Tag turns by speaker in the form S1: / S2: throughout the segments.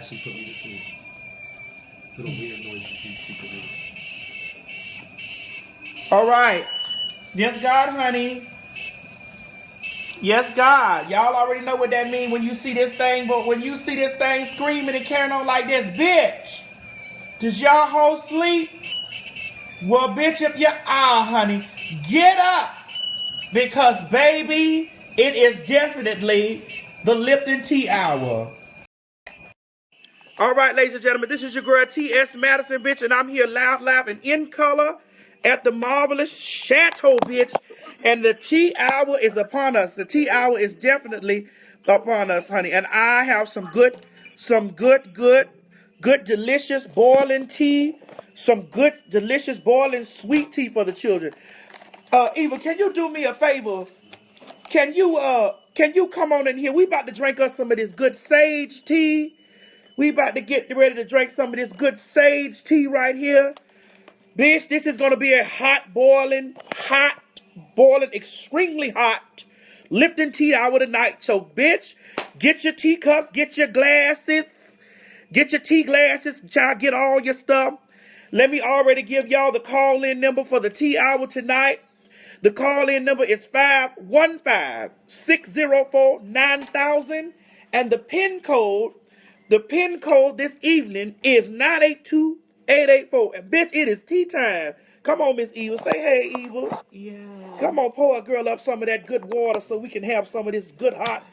S1: actually put me to sleep. Little weird noises people do.
S2: All right. Yes, God, honey. Yes, God. Y'all already know what that means when you see this thing, but when you see this thing screaming and carrying on like this, bitch, does y'all whole sleep? Well, bitch, if you are, honey, get up. Because, baby, it is definitely the Lipton tea hour. All right, ladies and gentlemen, this is your girl T.S. Madison, bitch, and I'm here loud, and in color at the marvelous Chateau, bitch. And the tea hour is upon us. The tea hour is definitely upon us, honey. And I have some good, delicious boiling tea. Some good, delicious boiling sweet tea for the children. Eva, can you do me a favor? Can you come on in here? We about to drink us some of this good sage tea. We about to get ready to drink some of this good sage tea right here. Bitch, this is going to be a hot boiling, extremely hot Lipton tea hour tonight. So, bitch, get your teacups, get your glasses, get your tea glasses, child, get all your stuff. Let me already give y'all the call-in number for the tea hour tonight. The call-in number is 515-604-9000. And the pin code this evening is 982884. And bitch, it is tea time. Come on, Miss Eva. Say hey, Eva.
S3: Yeah.
S2: Come on, pour a girl up some of that good water so we can have some of this good hot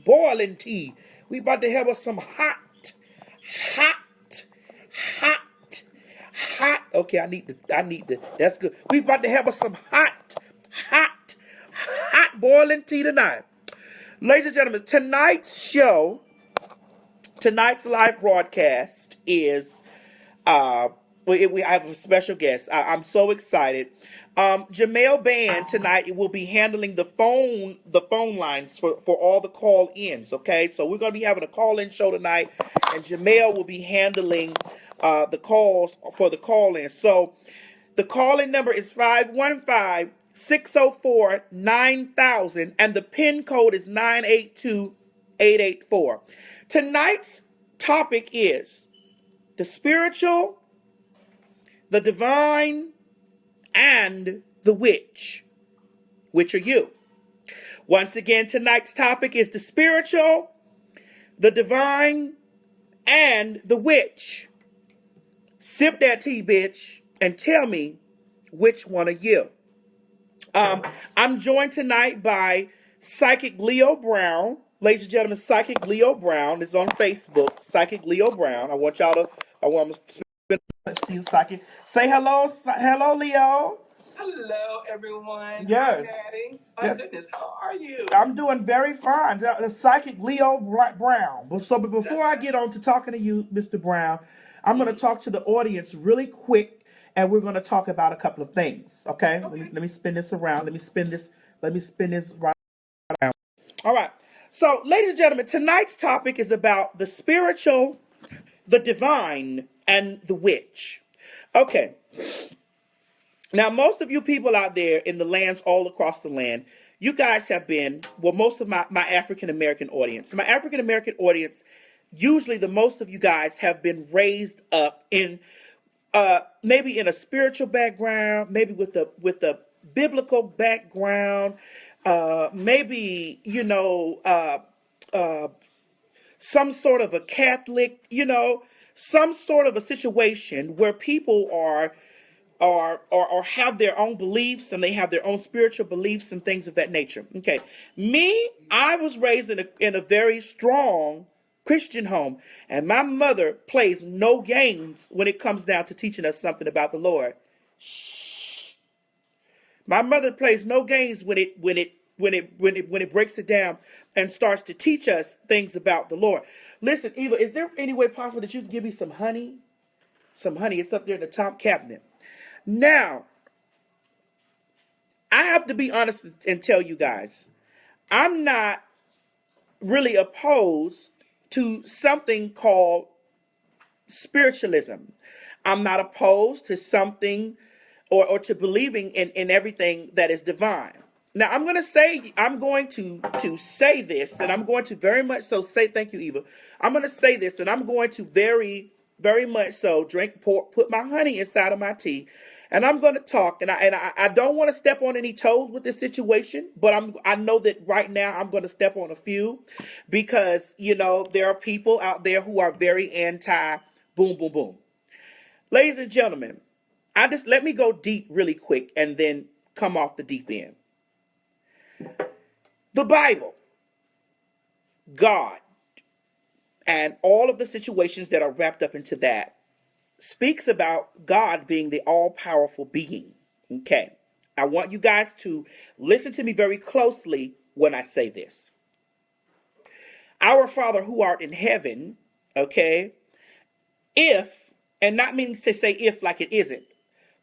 S2: boiling tea. We about to have us some hot. Okay, I need the. That's good. We about to have us some hot boiling tea tonight. Ladies and gentlemen, tonight's live broadcast is, I have a special guest. I'm so excited. Jamel Band tonight will be handling the phone lines for all the call-ins, okay? So we're going to be having a call-in show tonight, and Jamel will be handling the calls for the call-in. So the call-in number is 515-604-9000, and the PIN code is 982884. Tonight's topic is the spiritual, the divine, and the witch. Which are you? Once again, tonight's topic is the spiritual, the divine, and the witch. Sip that tea, bitch, and tell me which one are you. I'm joined tonight by Psychic Leo Brown. Ladies and gentlemen, Psychic Leo Brown is on Facebook. Psychic Leo Brown. I want to see Psychic. Say hello, Leo.
S4: Hello, everyone.
S2: Yes.
S4: Hi, Daddy. My goodness, how are you?
S2: I'm doing very fine. The Psychic Leo Brown. But before I get on to talking to you, Mr. Brown, I'm going to talk to the audience really quick, and we're going to talk about a couple of things. Okay? Let me spin this around. Let me spin this right around. All right. So, ladies and gentlemen, tonight's topic is about the spiritual, the divine, and the witch. Okay. Now, most of you people out there in the lands all across the land, you guys have been, well, most of my African-American audience. My African-American audience, usually the most of you guys have been raised up in maybe in a spiritual background, maybe with a biblical background, maybe, some sort of a Catholic, some sort of a situation where people are have their own beliefs and they have their own spiritual beliefs and things of that nature. Okay. Me, I was raised in a very strong Christian home, and my mother plays no games when it comes down to teaching us something about the Lord. Shh. My mother plays no games when it breaks it down and starts to teach us things about the Lord. Listen, Eva, is there any way possible that you can give me some honey? Some honey. It's up there in the top cabinet. Now, I have to be honest and tell you guys, I'm not really opposed to something called spiritualism. I'm not opposed to something or to believing in everything that is divine. Now I'm going to say this, and I'm going to very much so say thank you, Eva. I'm going to say this, and I'm going to very much so put my honey inside of my tea, and I'm going to talk. And I don't want to step on any toes with this situation, but I know that right now I'm going to step on a few, because there are people out there who are very anti boom boom boom. Ladies and gentlemen, let me go deep really quick and then come off the deep end. The Bible, God, and all of the situations that are wrapped up into that speaks about God being the all-powerful being. Okay. I want you guys to listen to me very closely when I say this. Our Father who art in heaven, okay, and not meaning to say if like it isn't,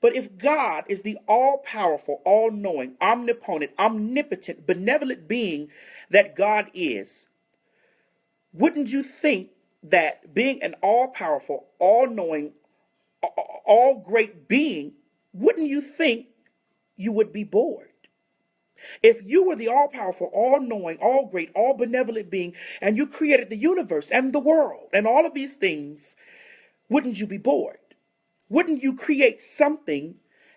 S2: but if God is the all-powerful, all-knowing, omnipotent, omnipotent, benevolent being that God is, wouldn't you think that being an all-powerful, all-knowing, all-great being, wouldn't you think you would be bored? If you were the all-powerful, all-knowing, all-great, all-benevolent being, and you created the universe and the world and all of these things, wouldn't you be bored? Wouldn't you create something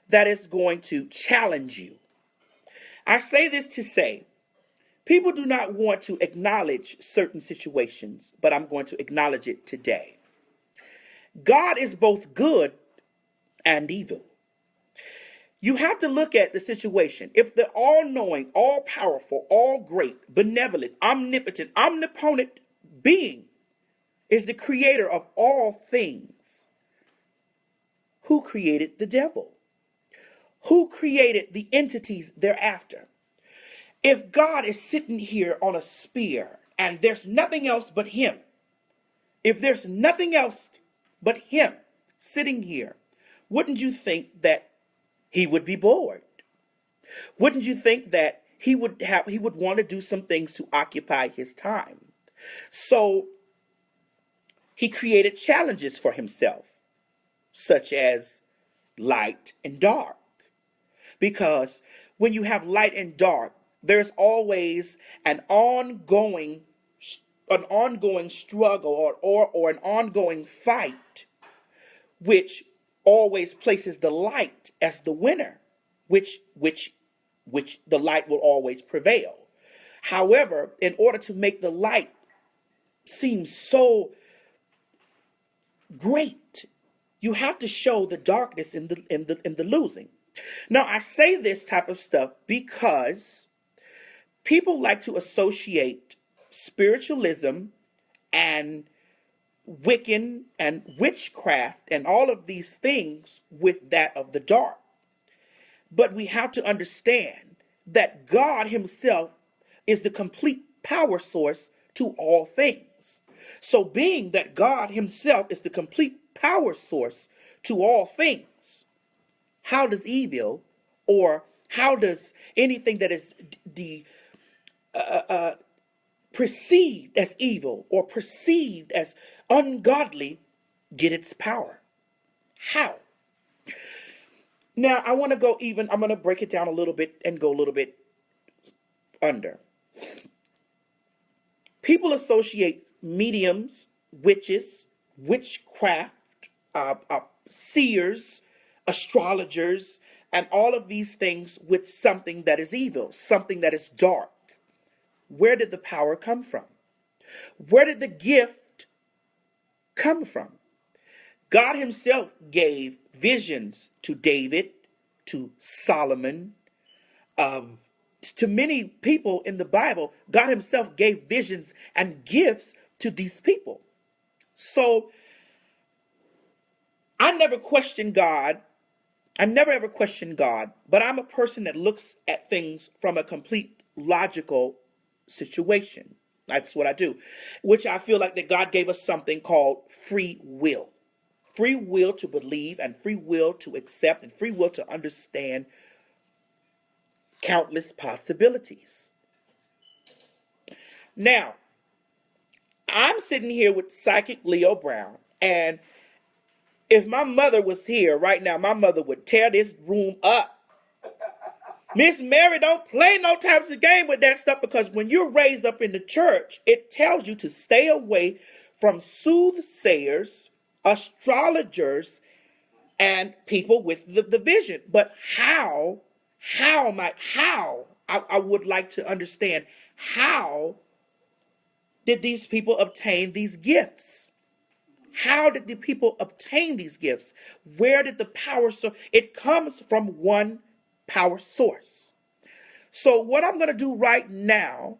S2: that is going to challenge you? I say this to say, people do not want to acknowledge certain situations, but I'm going to acknowledge it today. God is both good and evil. You have to look at the situation. If the all-knowing, all-powerful, all-great, benevolent, omnipotent, omnipotent being is the creator of all things, who created the devil? Who created the entities thereafter? If God is sitting here on a spear and there's nothing else but him, if there's nothing else but him sitting here, wouldn't you think that he would be bored? Wouldn't you think that he would want to do some things to occupy his time? So he created challenges for himself, such as light and dark. Because when you have light and dark, there's always an ongoing struggle or an ongoing fight, which always places the light as the winner, which the light will always prevail. However, in order to make the light seem so great, you have to show the darkness in the losing. Now, I say this type of stuff because people like to associate spiritualism and Wiccan and witchcraft and all of these things with that of the dark. But we have to understand that God himself is the complete power source to all things. So being that God himself is the complete power source to all things, how does evil, or how does anything that is perceived as evil or perceived as ungodly get its power? How? Now, I'm going to break it down a little bit and go a little bit under. People associate mediums, witches, witchcraft, seers, astrologers, and all of these things with something that is evil, something that is dark. Where did the power come from? Where did the gift come from? God himself gave visions to David, to Solomon, to many people in the Bible. God himself gave visions and gifts to these people. So I never questioned God. I never ever questioned God, but I'm a person that looks at things from a complete logical situation. That's what I do, which I feel like that God gave us something called free will. Free will to believe and free will to accept and free will to understand countless possibilities. Now, I'm sitting here with Psychic Leo Brown, and if my mother was here right now, my mother would tear this room up. Miss Mary, don't play no types of game with that stuff because when you're raised up in the church, it tells you to stay away from soothsayers, astrologers, and people with the vision. But I would like to understand how did these people obtain these gifts? How did the people obtain these gifts? Where did the power source? It comes from one power source. So what I'm going to do right now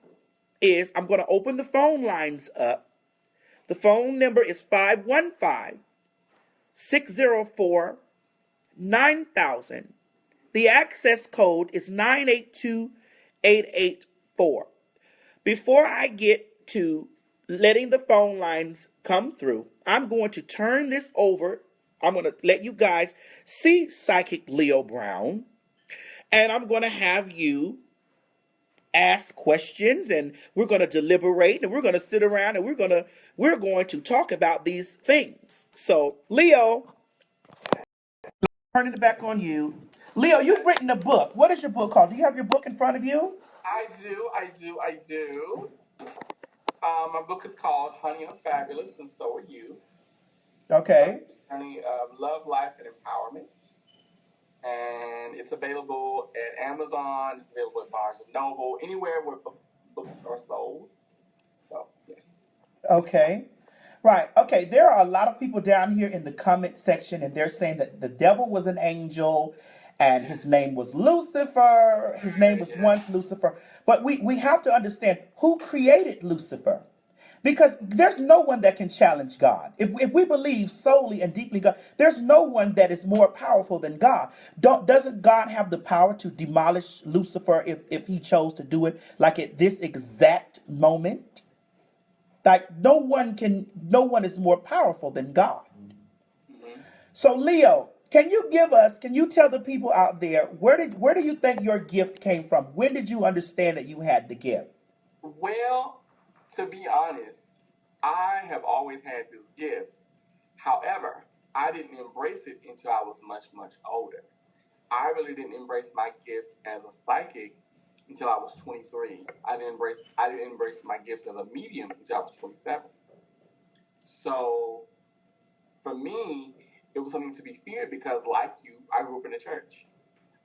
S2: is I'm going to open the phone lines up. The phone number is 515-604-9000. The access code is 982884. Before I get to letting the phone lines come through, I'm going to turn this over. I'm going to let you guys see Psychic Leo Brown, and I'm going to have you ask questions, and we're going to deliberate, and we're going to sit around, and we're going to talk about these things. So, Leo, turning it back on you. Leo, you've written a book. What is your book called? Do you have your book in front of you?
S4: I do. My book is called Honey, I'm Fabulous, and So Are You.
S2: Okay.
S4: Honey, Love, Life, and Empowerment. And it's available at Amazon. It's available at Barnes & Noble, anywhere where books are sold. So, yes.
S2: Okay. Right. Okay. There are a lot of people down here in the comment section, and they're saying that the devil was an angel and his name was Lucifer. His name was once Lucifer. But we have to understand who created Lucifer. Because there's no one that can challenge God. If we believe solely and deeply God, there's no one that is more powerful than God. Doesn't God have the power to demolish Lucifer if he chose to do it, like at this exact moment? Like no one is more powerful than God. So Leo, can you tell the people out there where do you think your gift came from? When did you understand that you had the gift?
S4: Well, to be honest, I have always had this gift. However, I didn't embrace it until I was much, much older. I really didn't embrace my gift as a psychic until I was 23. I didn't embrace my gifts as a medium until I was 27. So for me, it was something to be feared because, like you, I grew up in the church.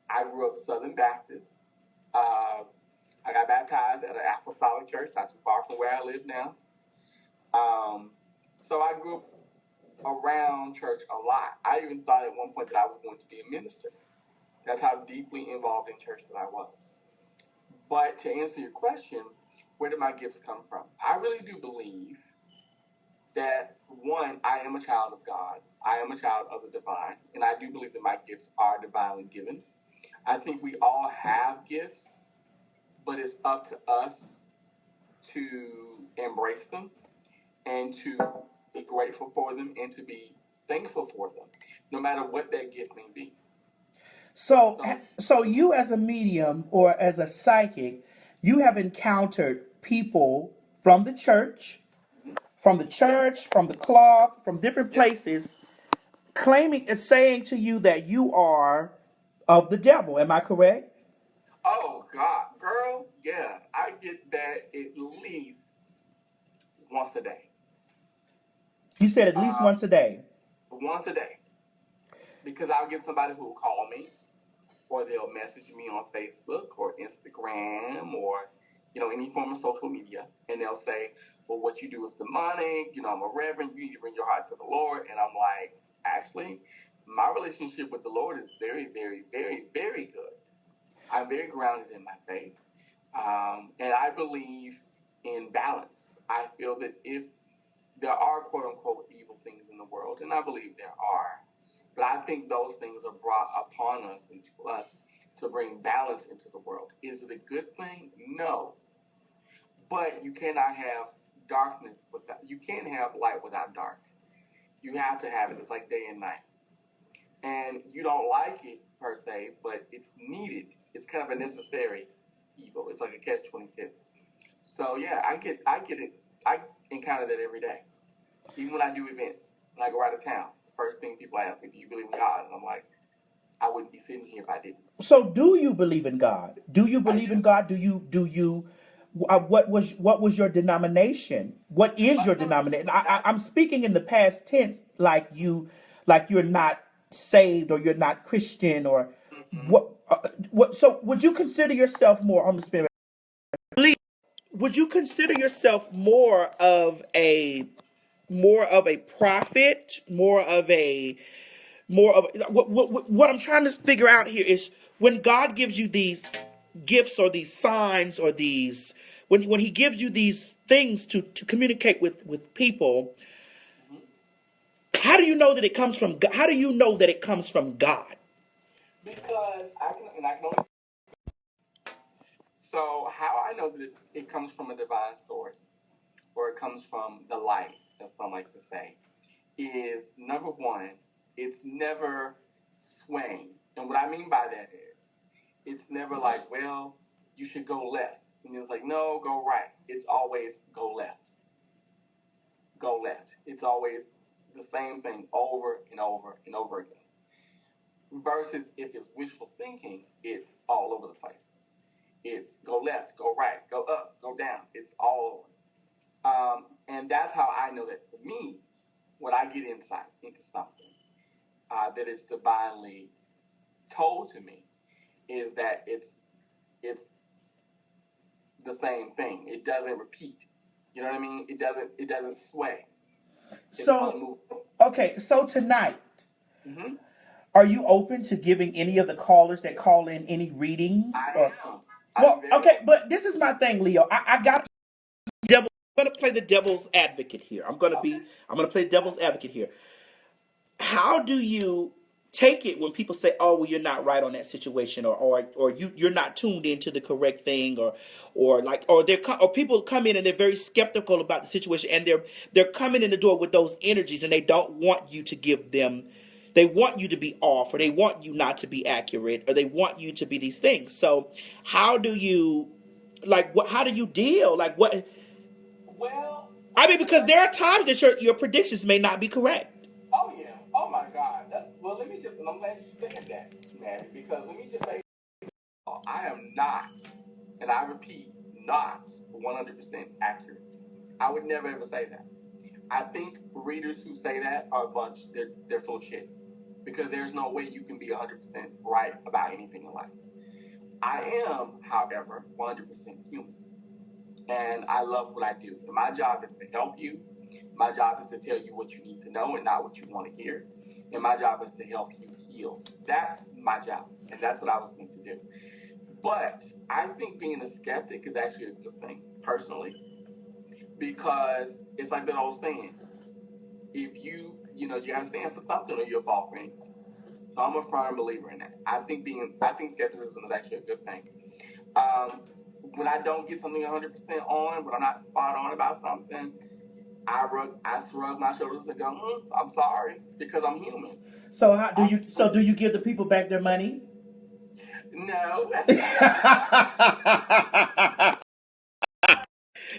S4: I grew up Southern Baptist. Uh, I got baptized at an apostolic church not too far from where I live now. Um, so I grew up around church a lot. I even thought at one point that I was going to be a minister. That's how deeply involved in church that I was. But to answer your question, where did my gifts come from? I really do believe that, one, I am a child of God. I am a child of the divine. And I do believe that my gifts are divinely given. I think we all have gifts, but it's up to us to embrace them and to be grateful for them and to be thankful for them, no matter what that gift may be.
S2: So you as a medium or as a psychic, you have encountered people from the cloth, from different places, claiming and saying to you that you are of the devil. Am I correct?
S4: Oh, God, girl, yeah, I get that at least once a day.
S2: You said at least
S4: Uh,
S2: once a day.
S4: Once a day. Because I'll get somebody who will call me, or they'll message me on Facebook or Instagram or any form of social media, and they'll say, well, what you do is demonic, I'm a reverend, you need to bring your heart to the Lord. And I'm like, actually, my relationship with the Lord is very, very, very, very good. I'm very grounded in my faith, and I believe in balance. I feel that if there are quote unquote evil things in the world, and I believe there are, but I think those things are brought upon us and to us to bring balance into the world. Is it a good thing? No. But you cannot have darkness without, you can't have light without dark. You have to have it. It's like day and night. And you don't like it per se, but it's needed. It's kind of a necessary evil. It's like a catch 22. So yeah, I get it. I encounter that every day. Even when I do events, when I go out of town, the first thing people ask me, do you believe in God? And I'm like, I wouldn't be sitting here if I didn't.
S2: So, do you believe in God? Do you
S4: I
S2: believe in
S4: do.
S2: God? Do you? What was your denomination? What is your
S4: No, listen,
S2: denomination? I'm speaking in the past tense, like you're not saved or you're not Christian or
S4: mm-hmm.
S2: what. So, would you consider yourself more? I'm spirit. Would you consider yourself more of a prophet, more of what I'm trying to figure out here is when God gives you these gifts or these signs or these when he gives you these things to communicate with people,
S4: Mm-hmm.
S2: how do you know that it comes from God? How do you know that it comes from God?
S4: Because I can only. So how I know that it comes from a divine source, or it comes from the light, as some like to say, is number one, it's never swaying. And what I mean by that is, it's never like, well, you should go left. And it's like, no, go right. It's always go left. Go left. It's always the same thing over and over and over again. Versus if it's wishful thinking, it's all over the place. It's go left, go right, go up, go down. It's all over. And that's how I know that for me, when I get insight into something that is divinely told to me, is that it's the same thing. It doesn't repeat. You know what I mean? It doesn't sway. It's
S2: So,
S4: unmovable.
S2: okay, so tonight,
S4: Mm-hmm.
S2: are you open to giving any of the callers that call in any readings?
S4: I
S2: Or
S4: am. I'm
S2: well,
S4: very
S2: okay,
S4: open.
S2: but this is my thing, Leo. I got devil. I'm gonna play the devil's advocate here.
S4: Okay.
S2: I'm gonna play devil's advocate here. How do you take it when people say, "Oh, well, you're not right on that situation," or you're not tuned into the correct thing, or people come in and they're very skeptical about the situation, and they're coming in the door with those energies, and they don't want you to give them. They want you to be off, or they want you not to be accurate, or they want you to be these things. So, how do you, like, what? How do you deal? Like, what?
S4: Well,
S2: I mean,
S4: the
S2: because
S4: first
S2: there are times that your predictions may not be correct.
S4: Oh yeah. Oh my God. Well, let me just. And I'm glad you said that, man, because let me just say, I am not, and I repeat, not 100% accurate. I would never ever say that. I think readers who say that are a bunch. They're full of shit, because there's no way you can be 100% right about anything in life. I am, however, 100% human, and I love what I do. And my job is to help you. My job is to tell you what you need to know and not what you want to hear. And my job is to help you heal. That's my job. And that's what I was meant to do. But I think being a skeptic is actually a good thing, personally, because it's like that old saying, if you got to stand for something or you'll fall for anything. So I'm a firm believer in that. I think skepticism is actually a good thing. Um, when I don't get something 100% on, when I'm not spot on about something, I shrug my shoulders and go, I'm sorry, because I'm human.
S2: So how do you? So
S4: I'm,
S2: do you give the people back their money?
S4: no.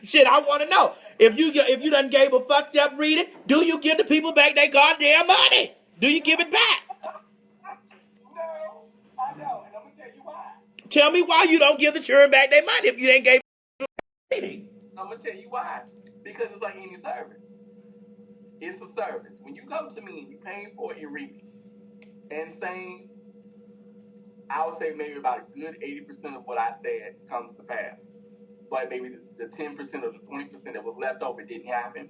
S2: Shit, I want to know if you done gave a fucked up reading. Do you give the people back their goddamn money? Do you give it back?
S4: No, I don't, and I'm gonna tell you why.
S2: Tell me why you don't give the children back their money if you ain't gave reading.
S4: I'm gonna tell you why. Because it's like any service. It's a service. When you come to me and you paying for it, you're reading. And saying, I would say maybe about a good 80% of what I said comes to pass. But maybe the 10% or the 20% that was left over didn't happen.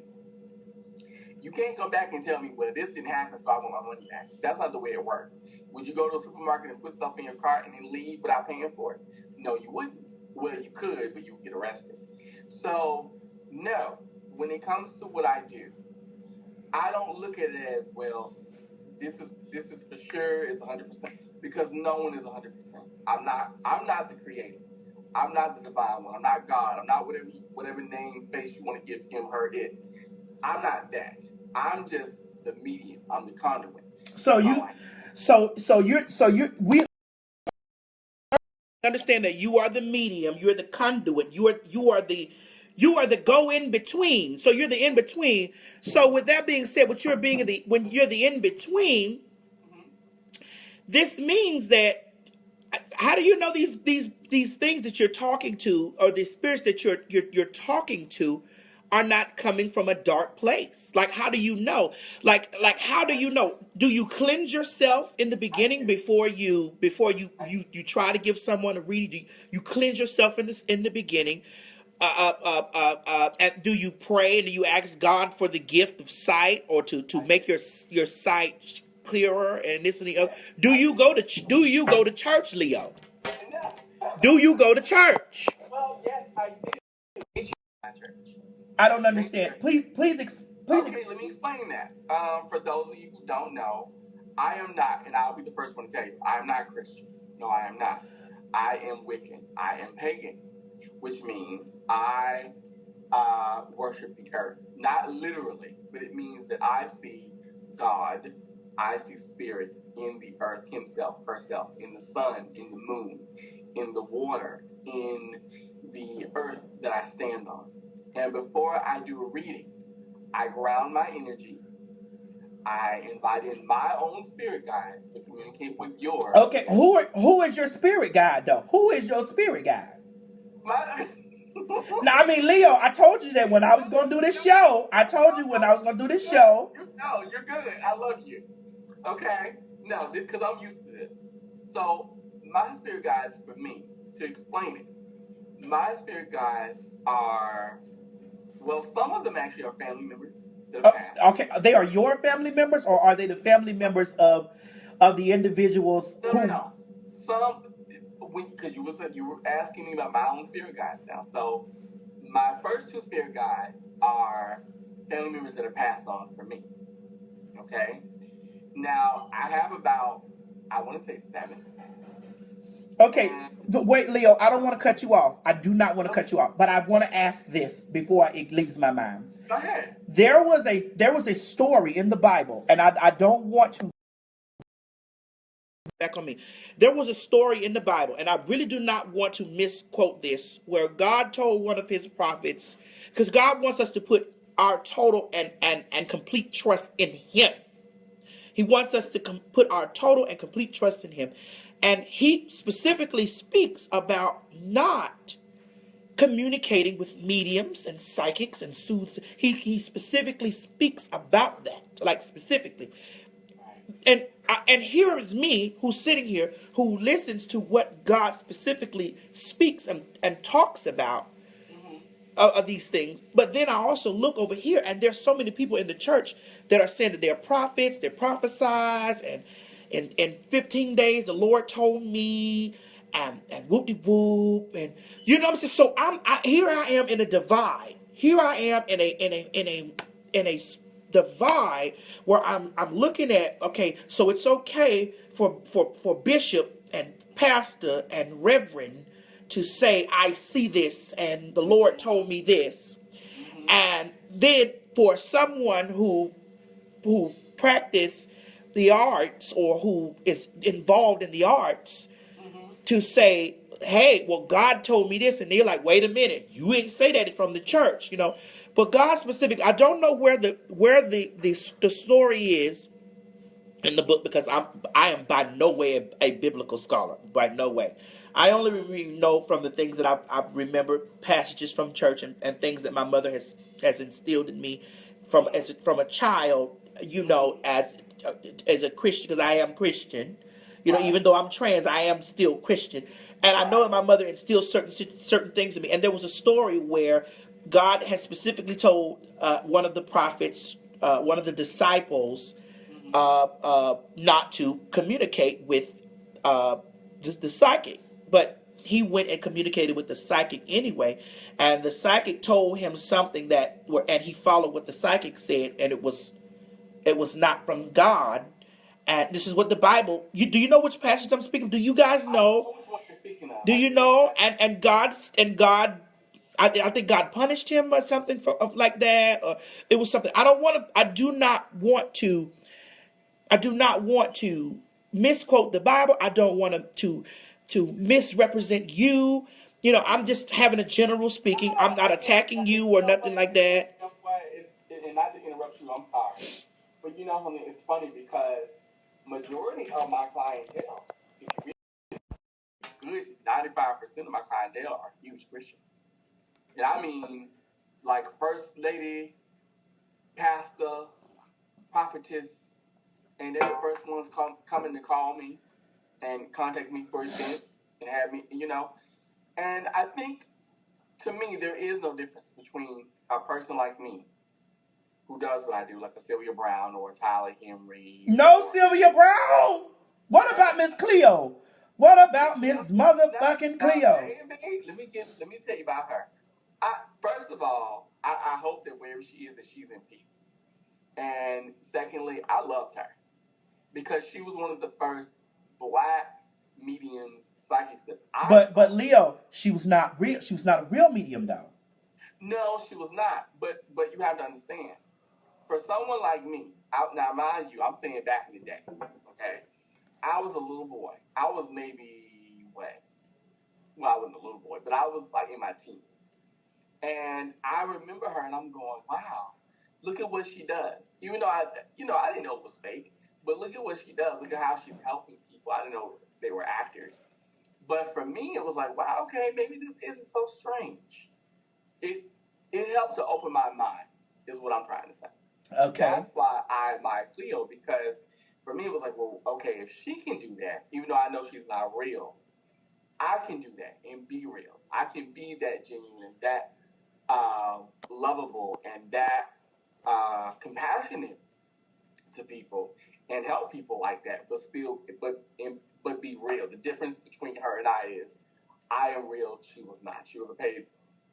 S4: You can't come back and tell me, well, this didn't happen, so I want my money back. That's not the way it works. Would you go to a supermarket and put stuff in your cart and then leave without paying for it? No, you wouldn't. Well, you could, but you would get arrested. So, no, when it comes to what I do, I don't look at it as, well, this is for sure, it's 100%, because no one is 100%. I'm not the creator. I'm not the divine one. I'm not God. I'm not whatever name face you want to give him, her, it. I'm not that. I'm just the medium. I'm the conduit.
S2: So
S4: That's all
S2: you,
S4: I am.
S2: so you're we understand that you are the medium. You're the conduit. You are the go in between. So you're the in between. So with that being said, when you're the in between,
S4: Mm-hmm.
S2: this means that, how do you know these things that you're talking to, or the spirits that you're talking to, are not coming from a dark place? Like, how do you know? Like how do you know? Do you cleanse yourself in the beginning before you try to give someone a reading? You cleanse yourself in the beginning? And do you pray and do you ask God for the gift of sight, or to make your sight clearer and this and the other? Do you go to church, Leo? Do you go to church?
S4: Well, yes, I do. My church.
S2: I don't understand. Please.
S4: Okay, let me explain that. For those of you who don't know, I am not, and I'll be the first one to tell you, I am not Christian. No, I am not. I am Wiccan. I am pagan, which means I worship the earth. Not literally, but it means that I see God, I see spirit in the earth himself, herself, in the sun, in the moon, in the water, in the earth that I stand on. And before I do a reading, I ground my energy. I invite in my own spirit guides to communicate with yours.
S2: Okay, who is your spirit guide though? Who is your spirit guide? Now, I mean, Leo, I told you that when I was going to do this show. I told you when I was going to do this show.
S4: No, you're good. I love you. Okay? No, because I'm used to this. So, my spirit guides, for me, to explain it, my spirit guides are, well, some of them actually are family members that have passed.
S2: Okay, they are your family members, or are they the family members of the individuals?
S4: No. Some, because you were asking me about my own spirit guides now. So my first two spirit guides are family members that are passed on for me. Okay. Now I have about, I want to say 7.
S2: Okay, but wait, Leo, I don't want to cut you off. I do not want to cut you off, but I want to ask this before it leaves my mind.
S4: Go ahead.
S2: There was a story in the Bible, and I don't want to back on me. There was a story in the Bible, and I really do not want to misquote this, where God told one of his prophets, because God wants us to put our total and complete trust in him. He wants us to put our total and complete trust in him. And he specifically speaks about not communicating with mediums and psychics and soothsayers. He specifically speaks about that, like specifically. And here is me, who's sitting here, who listens to what God specifically speaks and talks about of these things. But then I also look over here, and there's so many people in the church that are saying that they're prophets, they prophesize, and in 15 days the Lord told me, and whoop-de-whoop, and you know what I'm saying. So here I am in a divide. Here I am in a divide where I'm looking at, okay, so it's okay for bishop and pastor and reverend to say, I see this and the Lord told me this. And then for someone who practice the arts, or who is involved in the arts, to say, hey, well, God told me this, and they're like, wait a minute, you didn't say that from the church, you know. But God specific, I don't know where the story is in the book, because I am by no way a biblical scholar, by no way. I only really know from the things that I've remembered, passages from church, and things that my mother has instilled in me from a child, you know, as a Christian, because I am Christian. You know, even though I'm trans, I am still Christian. And I know that my mother instilled certain things in me. And there was a story where God had specifically told one of the prophets, one of the disciples, not to communicate with the psychic. But he went and communicated with the psychic anyway. And the psychic told him something and he followed what the psychic said, and it was not from God. And this is what the Bible. Do you know which passage I'm speaking? Do you guys know? Do you know? And God. I think God punished him or something like that. Or it was something. I do not want to misquote the Bible. I don't want to misrepresent you. You know, I'm just having a general speaking. I'm not attacking you or nothing like that.
S4: And not to interrupt you, I'm sorry. But you know something, it's funny because majority of my clientele, if you really good, 95% of my clientele are huge Christians. And I mean, like first lady, pastor, prophetess, and they're the first ones coming to call me and contact me for events and have me, And I think, to me, there is no difference between a person like me who does what I do, like a Sylvia Brown or a Tyler Henry.
S2: No, Sylvia Brown. What about Miss Cleo? What about Miss motherfucking Cleo?
S4: Let me tell you about her. First of all, I hope that wherever she is, that she's in peace. And secondly, I loved her because she was one of the first black mediums, psychics that I.
S2: But Leo, she was not real. She was not a real medium, though.
S4: No, she was not. But you have to understand, for someone like me, now mind you, I'm saying back in the day, okay, I was a little boy. I was maybe what? Well, I wasn't a little boy, but I was like in my teens. And I remember her, and I'm going, wow, look at what she does. Even though I didn't know it was fake, but look at what she does. Look at how she's helping people. I didn't know they were actors. But for me, it was like, wow, okay, maybe this isn't so strange. It helped to open my mind, is what I'm trying to say.
S2: Okay.
S4: That's why I admire Cleo, because for me, it was like, well, okay, if she can do that, even though I know she's not real, I can do that and be real. I can be that genuine, that lovable, and that compassionate to people and help people like that, but be real. The difference between her and I is, I am real. She was not. She was a paid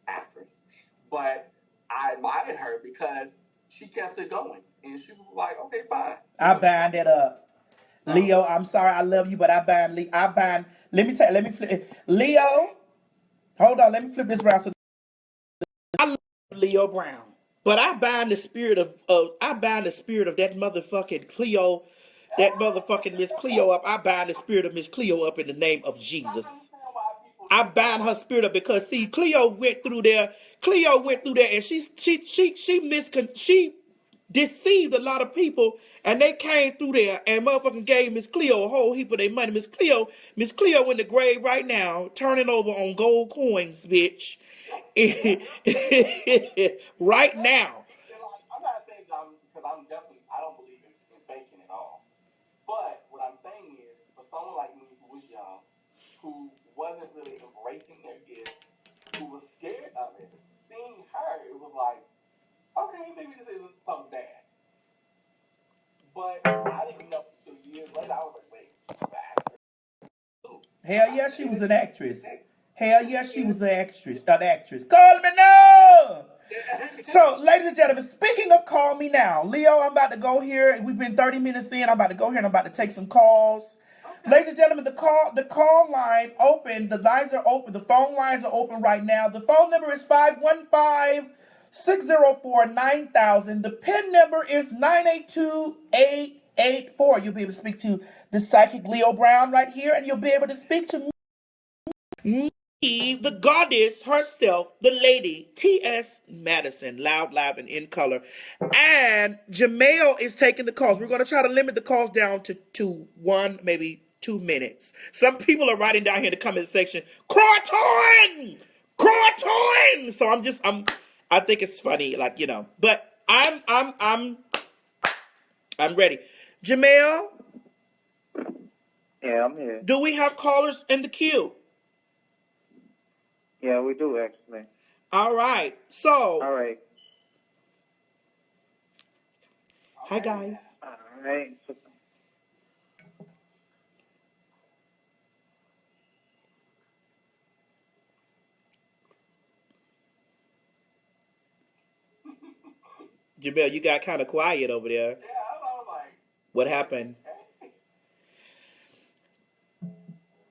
S4: actress, but I admired her because she kept it going, and she was like, okay, fine.
S2: I bind that up. Leo, I'm sorry, I love you, but I bind. Let me flip. Leo, hold on. Let me flip this around. So I love Leo Brown, but I bind the spirit of that motherfucking Cleo, that motherfucking Miss Cleo up. I bind the spirit of Miss Cleo up in the name of Jesus. I bind her spirit up because see, Cleo went through there. And she deceived a lot of people, and they came through there and motherfucking gave Miss Cleo a whole heap of their money. Miss Cleo in the grave right now, turning over on gold coins, bitch. Right now.
S4: I'm not saying because I don't believe in faking at all. But what I'm saying is, for someone like me who was young, who wasn't really embracing their gifts, who was scared of it, seeing her, it was like, okay, maybe this isn't so bad. But I didn't know until years later. I was like, wait, she's an actress.
S2: Hell yeah, she was an actress. Hell yeah, she was an actress. Call me now. So, ladies and gentlemen, speaking of call me now, Leo, I'm about to go here. We've been 30 minutes in. I'm about to go here and I'm about to take some calls. Okay. Ladies and gentlemen, the call line open. The lines are open. The phone lines are open right now. The phone number is 515-604-9000. The PIN number is 982884. You'll be able to speak to the psychic Leo Brown right here, and you'll be able to speak to me, the goddess herself, the lady, T.S. Madison, loud, live, and in color. And Jamel is taking the calls. We're going to try to limit the calls down to 1, maybe 2 minutes. Some people are writing down here in the comment section, Croton! Croton! So I think it's funny, but I'm ready. Jamel?
S3: Yeah, I'm here.
S2: Do we have callers in the queue?
S3: Yeah, we do, actually.
S2: All right. So.
S3: All right.
S2: Hi, guys.
S3: All right.
S2: Jamel, you got kind of quiet over there.
S4: Yeah, I was like,
S2: what happened?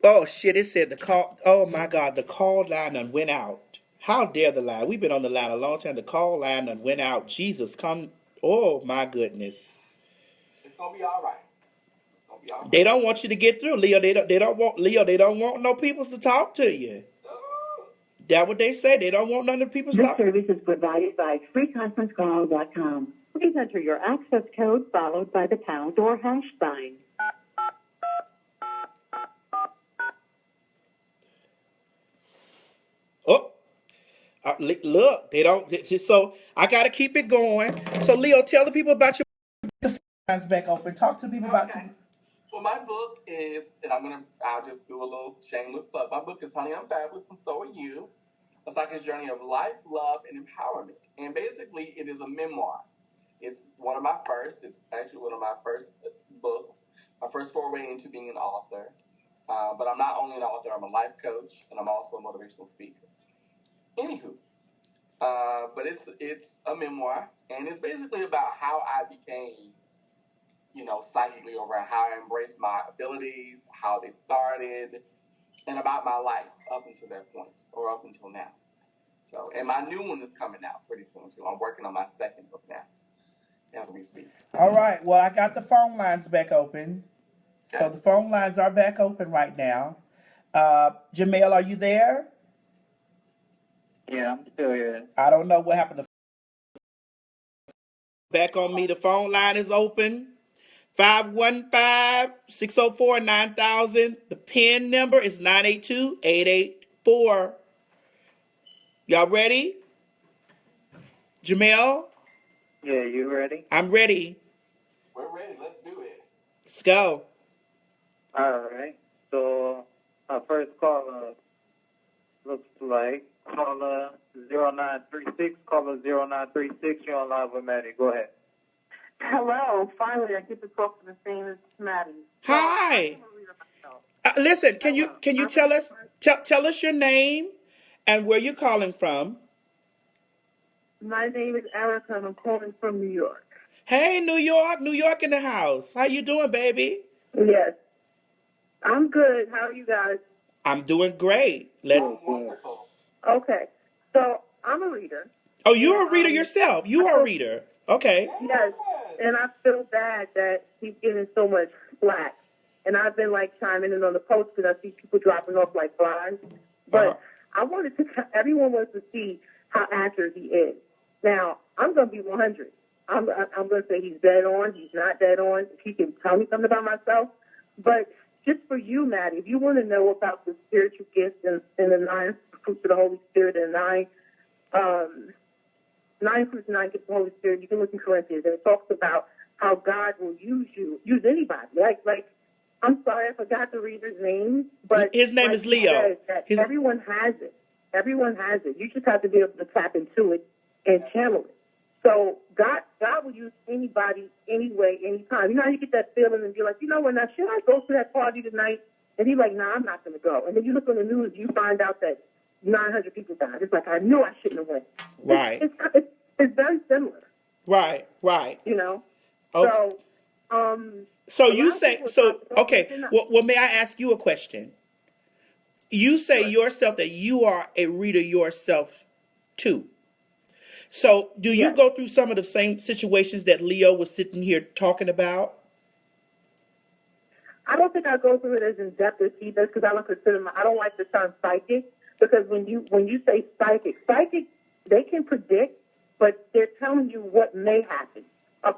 S2: Oh, shit, it said the call. Oh, my God, the call line done went out. How dare the line? We've been on the line a long time. The call line done went out. Jesus, come. Oh, my goodness.
S4: It's going to be all right.
S2: They don't want you to get through, Leo. They don't want no people to talk to you. That's what they say. They don't want none of the people to talk.
S5: This service is provided by freeconferencecall.com. Please enter your access code followed by the pound or hash sign.
S2: Look, they don't. So I got to keep it going. So Leo, tell the people about your lines back open. Talk to people about.
S4: Okay. Well, my book is, and I'll just do a little shameless plug. My book is Honey, I'm Fabulous, and So Are You. A psychic's journey of life, love, and empowerment. And basically, it is a memoir. It's one of my first. It's actually one of my first books. My first foray into being an author. But I'm not only an author. I'm a life coach, and I'm also a motivational speaker. Anywho, but it's a memoir, and it's basically about how I became, psychically aware, how I embraced my abilities, how they started, and about my life up until that point, or up until now. So, and my new one is coming out pretty soon too. I'm working on my second book now, as we speak.
S2: All right. Well, I got the phone lines back open. So the phone lines are back open right now. Jamel, are you there?
S3: Yeah, I'm still here.
S2: I don't know what happened. Back on me. The phone line is open. 515-604-9000. The PIN number is 982-884. Y'all ready? Jamel?
S3: Yeah, you ready?
S2: I'm ready.
S4: We're ready. Let's do it.
S2: Let's go.
S3: All right. So our first caller looks like caller 0936. Caller 0936. You're on live with Maddie. Go ahead.
S5: Hello. Finally, I get to talk to the famous Maddie.
S2: Hi. Listen, can you tell us your name and where you're calling from?
S5: My name is Erica, and I'm calling from New York.
S2: Hey, New York in the house. How you doing, baby?
S5: Yes. I'm good. How are you guys?
S2: I'm doing great. Let's.
S4: Wonderful.
S5: Okay. So I'm a reader.
S2: Oh, you're a reader yourself. You are a reader. Okay.
S5: Yes. And I feel bad that he's getting so much flack. And I've been chiming in on the post because I see people dropping off like flies. But I wanted everyone wants to see how accurate he is. Now, I'm going to be 100. I'm going to say he's dead on. He's not dead on. If he can tell me something about myself. But just for you, Maddie, if you want to know about the spiritual gifts and the 9 fruits of the Holy Spirit and 9 fruits and 9 gifts of the Holy Spirit, you can look in Corinthians, and it talks about how God will use anybody. Like I'm sorry, I forgot the reader's name, but
S2: his name is Leo.
S5: Everyone has it. Everyone has it. You just have to be able to tap into it and channel it. So God will use anybody, anyway, anytime. You know how you get that feeling and you're like, you know what, now should I go to that party tonight? And he's like, nah, I'm not going to go. And then you look on the news, you find out that 900 people died. It's like, I knew I shouldn't have went.
S2: Right.
S5: It's very similar.
S2: Right.
S5: You know?
S2: Oh. So you say, okay, well, may I ask you a question? You say yourself that you are a reader yourself, too. So do you go through some of the same situations that Leo was sitting here talking about?
S5: I don't think I go through it as in depth as he does because I don't like the term psychic because when you say psychic, they can predict, but they're telling you what may happen. A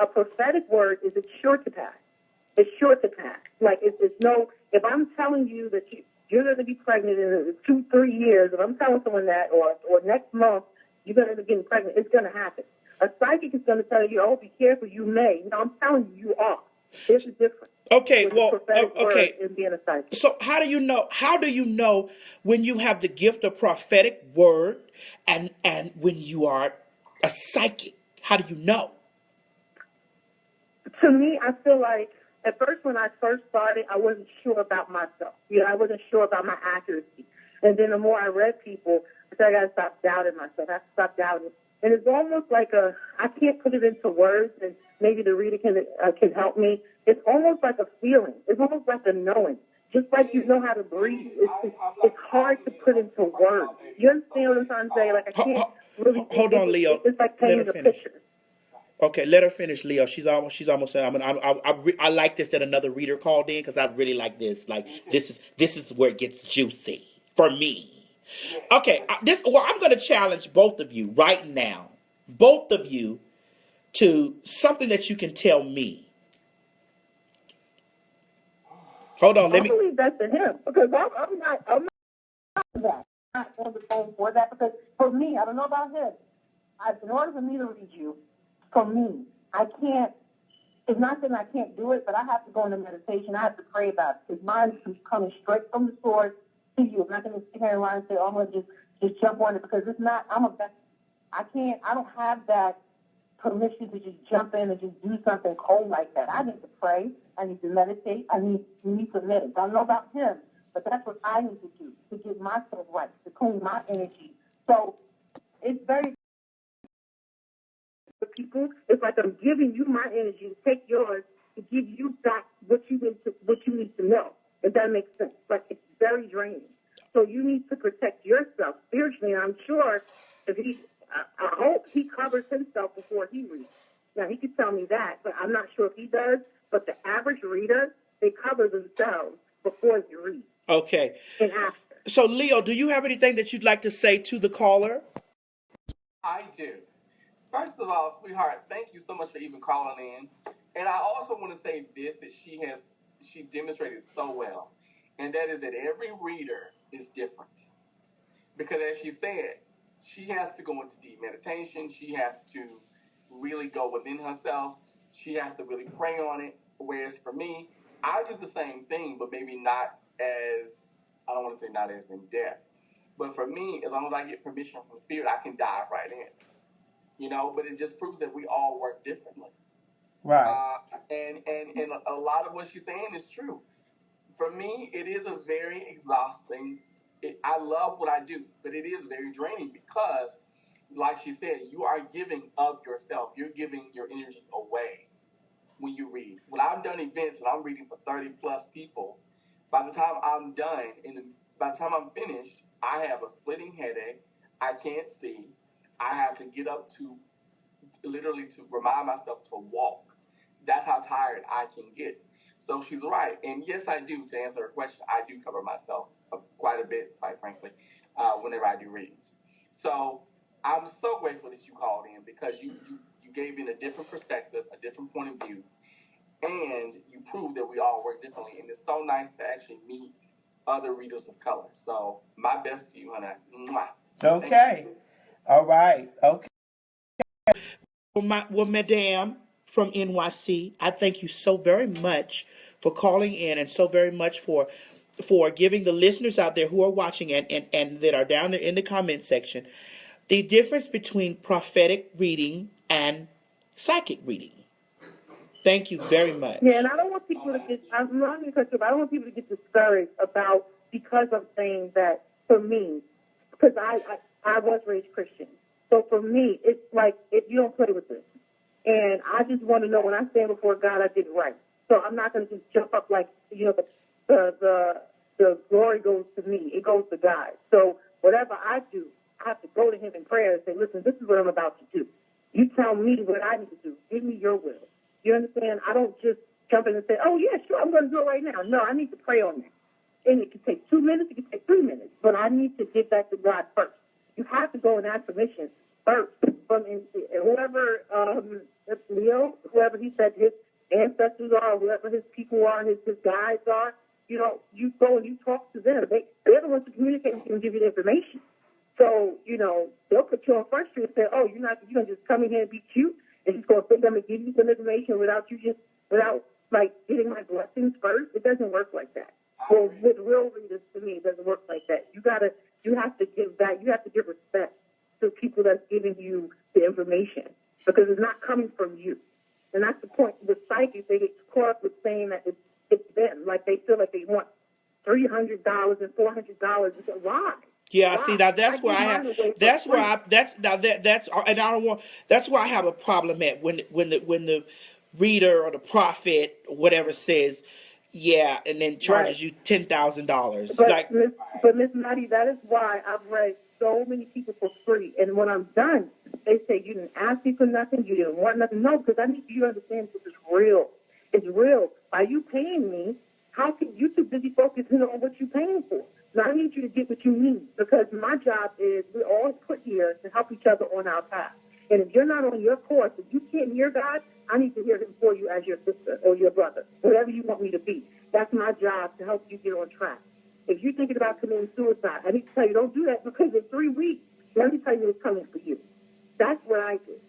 S5: prophetic word is it's sure to pass. It's sure to pass. Like it's no. If I'm telling you that you're going to be pregnant in 2-3 years, if I'm telling someone that, or next month you're going to be getting pregnant, it's going to happen. A psychic is going to tell you, oh, be careful, you may. No, I'm telling you, you are. There's a difference.
S2: Okay, well, okay.
S5: In being a psychic.
S2: So how do you know? How do you know when you have the gift of prophetic word and when you are a psychic? How do you know?
S5: To me, I feel like at first when I first started, I wasn't sure about myself. I wasn't sure about my accuracy. And then the more I read people, I said I got to stop doubting myself. I have to stop doubting. And it's almost like I can't put it into words, and maybe the reader can help me. It's almost like a feeling. It's almost like a knowing. Just like you know how to breathe. It's hard to put into words. You understand what I'm trying to say? Like I can't really.
S2: Hold on, Leo.
S5: It's like painting a picture.
S2: Okay, let her finish, Leo. She's almost. I like this that another reader called in because I really like this. Like this is where it gets juicy for me. Okay, I'm going to challenge both of you right now, to something that you can tell me. Hold on,
S5: I believe that's to him because I'm not that. not on the phone for that because for me, I don't know about him. In order for me to read you, for me, I can't. It's not that I can't do it, but I have to go into meditation. I have to pray about it because mine is coming straight from the source to you. I'm not going to sit here and say, "Oh, I'm going to just jump on it," because it's not. I can't. I don't have that permission to just jump in and just do something cold like that. I need to pray. I need to meditate. I need to meditate. I don't know about him, but that's what I need to do to get myself right, to clean my energy. So it's very for people. It's like I'm giving you my energy to take yours to give you back what you need to know. If that makes sense. Like it's very draining. So you need to protect yourself spiritually. And I'm sure if I hope he covers himself before he reads. Now he could tell me that, but I'm not sure if he does. But the average reader, they cover themselves before they read.
S2: Okay.
S5: And after.
S2: So, Leo, do you have anything that you'd like to say to the caller?
S4: I do. First of all, sweetheart, thank you so much for even calling in. And I also want to say this that she demonstrated so well, and that is that every reader is different. Because as she said, she has to go into deep meditation. She has to really go within herself. She has to really pray on it. Whereas for me, I do the same thing, but maybe not as, I don't want to say not as in depth. But for me, as long as I get permission from Spirit, I can dive right in. But it just proves that we all work differently.
S2: Right.
S4: And a lot of what she's saying is true. For me, it is a very exhausting. I love what I do, but it is very draining because, like she said, you are giving of yourself. You're giving your energy away when you read. When I've done events and I'm reading for 30 plus people, by the time I'm done by the time I'm finished, I have a splitting headache. I can't see. I have to get up to literally to remind myself to walk. That's how tired I can get. So she's right. And yes, I do. To answer her question, I do cover myself quite a bit, quite frankly, whenever I do readings. So I'm so grateful that you called in because you gave in a different perspective, a different point of view, and you proved that we all work differently. And it's so nice to actually meet other readers of color. So my best to you, honey. Mwah.
S2: Okay. All right. Okay. Well, Madame from NYC, I thank you so very much for calling in and so very much for giving the listeners out there who are watching and that are down there in the comment section the difference between prophetic reading and psychic reading. Thank you very much.
S5: Yeah, and I don't want people to get, I'm not going to cut you, but I don't want people to get discouraged about because of things that, for me, because I was raised Christian. So for me, it's like, if you don't play with this. And I just want to know when I stand before God, I did it right. So I'm not going to just jump up like, the glory goes to me. It goes to God. So whatever I do, I have to go to him in prayer and say, listen, this is what I'm about to do. You tell me what I need to do. Give me your will. You understand? I don't just jump in and say, oh, yeah, sure, I'm going to do it right now. No, I need to pray on that. And it can take 2 minutes, it can take 3 minutes, but I need to get back to God first. You have to go and ask permission first from whoever, Leo, whoever he said his ancestors are, whoever his people are, his guides are, you go and you talk to them. They're the ones who communicate with you and give you the information. So, they'll put you on First Street and say, oh, you're going to just come in here and be cute and just going to think I'm going to give you some information without like getting my blessings first. It doesn't work like that. Well, with real readers, to me, it doesn't work like that. You have to give back. You have to give respect to people that's giving you the information because it's not coming from you. And that's the point. With psychics, they get caught up with saying that it's them. Like they feel like they want $300 and $400. Why?
S2: Yeah,
S5: Why?
S2: see now that's where I have that's where I that's now that's and I don't want that's where I have a problem at when the reader or the prophet or whatever says yeah and then charges you $10,000 like
S5: but Miss Maddie, that is why I've read so many people for free, and when I'm done, they say you didn't ask me for nothing, you didn't want nothing. No, because I need you to understand this is real. It's real. By you paying me, how can you too busy focusing on what you're paying for? Now, I need you to get what you need because my job is we're all put here to help each other on our path. And if you're not on your course, if you can't hear God, I need to hear him for you as your sister or your brother, whatever you want me to be. That's my job to help you get on track. If you're thinking about committing suicide, I need to tell you, don't do that, because in 3 weeks, let me tell you what's coming for you. That's what I did.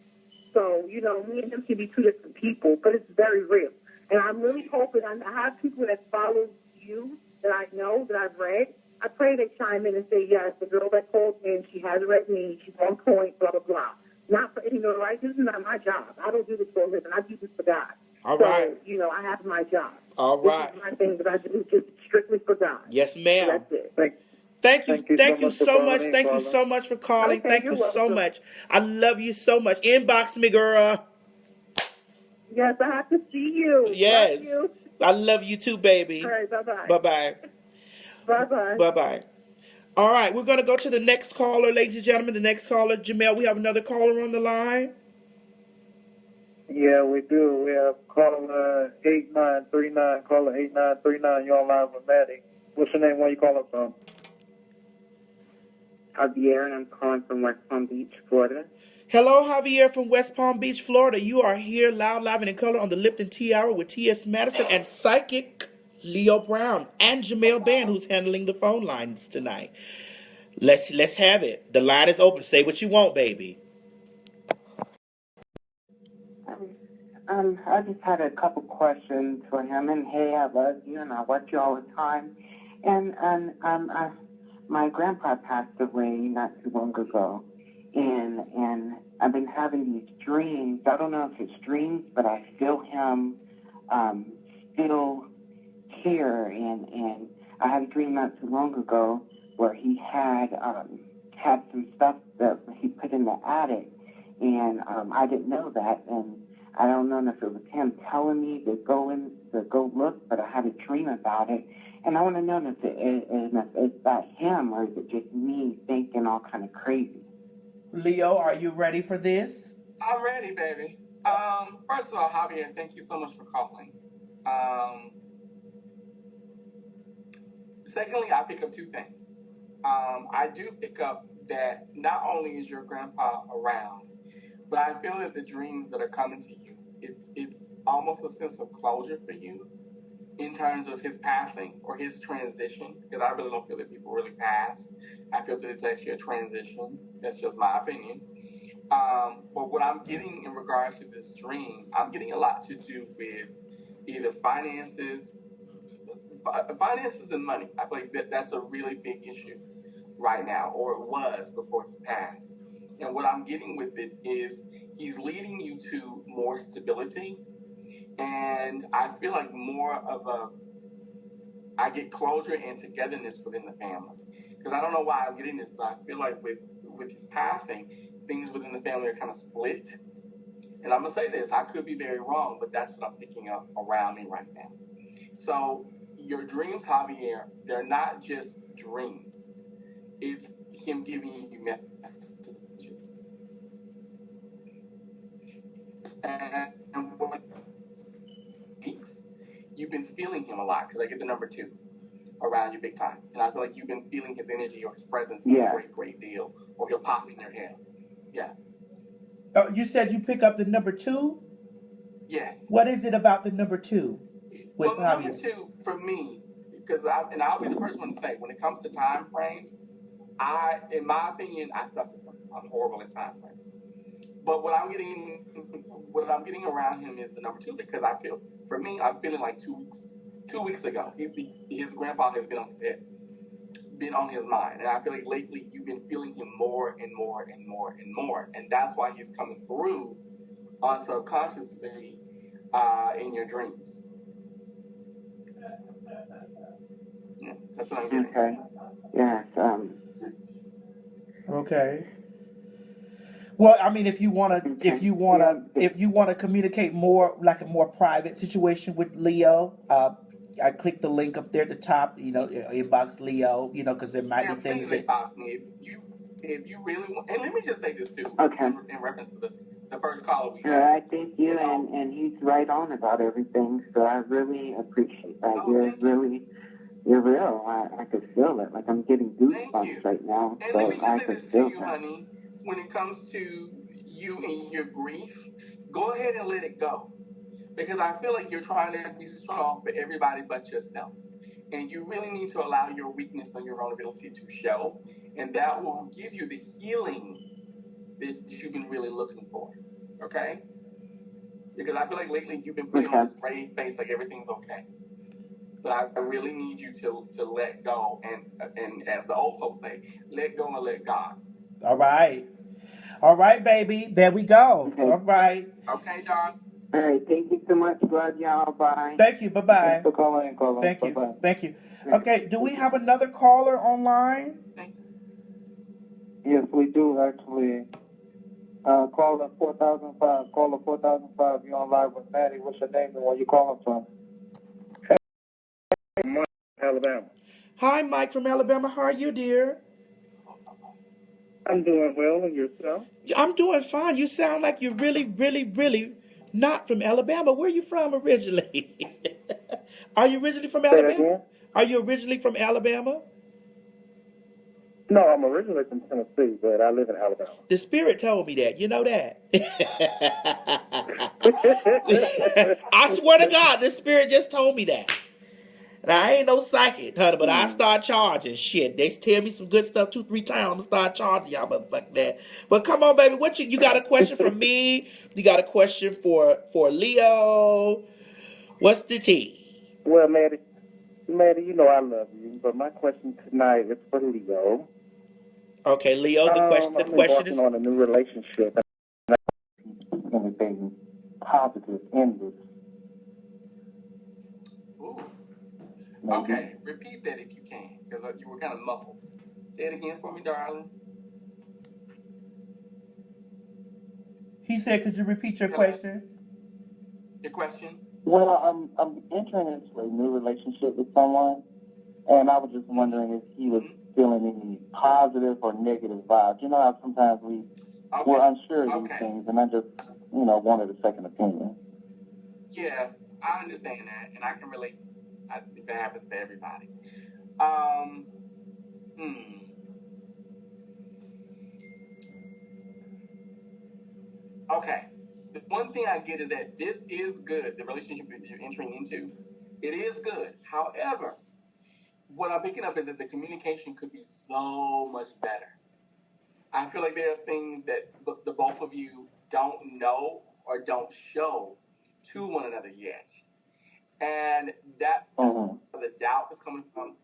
S5: So, you know, me and him can be two different people, but it's very real. And I'm really hoping, I have people that follow you that I know, that I've read. I pray they chime in and say, yes, the girl that called in, she has read me, she's on point, blah, blah, blah. Not for any notoriety. This is not my job. I don't do this for a living. I do this for God.
S2: All
S5: so,
S2: right.
S5: you know, I have my job.
S2: All right.
S5: This is my thing that I do just strictly for God.
S2: Yes, ma'am.
S5: So that's it.
S2: Thank you so much.
S3: calling,
S2: Thank you
S3: caller.
S2: so much for calling.
S5: Okay,
S2: Thank
S5: you're
S2: you so
S5: welcome.
S2: much. I love you so much. Inbox me, girl.
S5: Yes, I have to see you.
S2: Yes.
S5: Love you.
S2: I love you too, baby.
S5: All right, bye-bye.
S2: Bye-bye.
S5: Bye-bye.
S2: Bye-bye. All right, we're going to go to the next caller, ladies and gentlemen. The next caller, Jamel, we have another caller on the line.
S3: Yeah, we do. We have caller 8939. Caller 8939. You're on line with Maddie. What's your name? Where you calling from?
S6: Javier, and I'm calling from West Palm Beach, Florida.
S2: Hello, Javier from West Palm Beach, Florida. You are here loud, live, and in color on the Lipton Tea Hour with T.S. Madison and Psychic Leo Brown and Jamel Band, who's handling the phone lines tonight. Let's have it. The line is open. Say what you want, baby.
S6: I just had a couple questions for him. And hey, I love you, and I watch you all the time. And my grandpa passed away not too long ago, and I've been having these dreams. I don't know if it's dreams, but I feel him still here. And I had a dream not too long ago where he had some stuff that he put in the attic, and I didn't know that, and I don't know if it was him telling me to go look, but I had a dream about it, and I want to know if it's that him, or is it just me thinking all kind of crazy?
S2: Leo, are you ready for this?
S4: I'm ready, baby. First of all, Javier, thank you so much for calling. Secondly, I pick up two things. I do pick up that not only is your grandpa around, but I feel that the dreams that are coming to you, it's almost a sense of closure for you in terms of his passing or his transition, because I really don't feel that people really pass. I feel that it's actually a transition. That's just my opinion. But what I'm getting in regards to this dream, I'm getting a lot to do with either finances and money. I feel like that's a really big issue right now, or it was before he passed. And what I'm getting with it is he's leading you to more stability. And I feel like I get closure and togetherness within the family. Because I don't know why I'm getting this, but I feel like with his passing, things within the family are kind of split. And I'm going to say this, I could be very wrong, but that's what I'm picking up around me right now. So your dreams, Javier, they're not just dreams. It's him giving you messages. And what weeks, you've been feeling him a lot, because I get the number 2 around you big time. And I feel like you've been feeling his energy or his presence a great deal, or he'll pop in your head. Yeah.
S2: Oh, you said you pick up the number 2?
S4: Yes.
S2: What is it about the number 2?
S4: Well, the number 2 for me, because I'll be the first one to say, when it comes to time frames, in my opinion, I suck with them. I'm horrible at time frames. But what I'm getting around him is the number 2, because I feel, for me, I'm feeling like 2 weeks ago, his grandpa has been on his head, been on his mind, and I feel like lately you've been feeling him more and more and more and more, and that's why he's coming through unsubconsciously in your dreams. Yeah, that's what I'm getting.
S6: Okay. Yes.
S2: Okay. Well, I mean, if you want to communicate more, like a more private situation with Leo, I click the link up there at the top. Inbox Leo. Because there might be things
S4: please inbox me if you really want. And let me just say this too.
S6: Okay.
S4: In reference to the first caller we had.
S6: I thank you, and he's right on about everything. So I really appreciate that. You're real. I could feel it. Like I'm getting goosebumps right now.
S4: And
S6: so
S4: let me just
S6: I
S4: say
S6: could
S4: this to
S6: feel
S4: you,
S6: that.
S4: honey. When it comes to you and your grief, go ahead and let it go. Because I feel like you're trying to be strong for everybody but yourself. And you really need to allow your weakness and your vulnerability to show. And that will give you the healing that you've been really looking for. Okay? Because I feel like lately you've been putting on this brave face like everything's okay. But I really need you to let go and as the old folks say, let go and let God.
S2: All right. All right, baby. There we go.
S6: Okay.
S2: All right.
S4: Okay, Don?
S6: All right. Thank you so much. Love y'all. Bye.
S2: Thank you. Bye-bye.
S6: Thanks for calling, Carla.
S2: Thank you.
S6: Bye-bye.
S2: Thank you. Okay, do we have another caller online?
S4: Thank you.
S6: Yes, we do, actually. Caller 4005. Caller 4005. You're on live with Maddie. What's your name and where you calling from?
S3: Alabama.
S2: Hi, Mike from Alabama. How are you, dear?
S3: I'm doing well, and yourself?
S2: I'm doing fine. You sound like you're really, really, really not from Alabama. Where are you from originally? Are you originally from
S3: Say that
S2: Alabama?
S3: again?
S2: Are you originally from Alabama?
S3: No, I'm originally from Tennessee, but I live in Alabama.
S2: The Spirit told me that. You know that. I swear to God, the Spirit just told me that. Now, I ain't no psychic, honey, but I start charging shit. They tell me some good stuff 2-3 times. I start charging y'all motherfucking that. But come on, baby. What you got a question for me? You got a question for Leo? What's the tea?
S3: Well, Maddie, you know I love you, but my question tonight is for Leo.
S2: Okay, Leo, the question
S3: I'm embarking
S2: is
S3: on a new relationship.
S6: Anything positive in this?
S4: Ooh. Okay, repeat that if you can, because you were kind of muffled. Say it again for me, darling.
S2: He said, could you repeat your question?
S4: Your question?
S6: Well, I'm entering into a new relationship with someone, and I was just wondering if he was feeling any positive or negative vibes. You know how sometimes we're unsure of these things, and I just, wanted a second opinion.
S4: Yeah, I understand that, and I can relate. I think that happens to everybody. Okay. The one thing I get is that this is good. The relationship that you're entering into, it is good. However, what I'm picking up is that the communication could be so much better. I feel like there are things that the both of you don't know or don't show to one another yet. And that the doubt is coming from,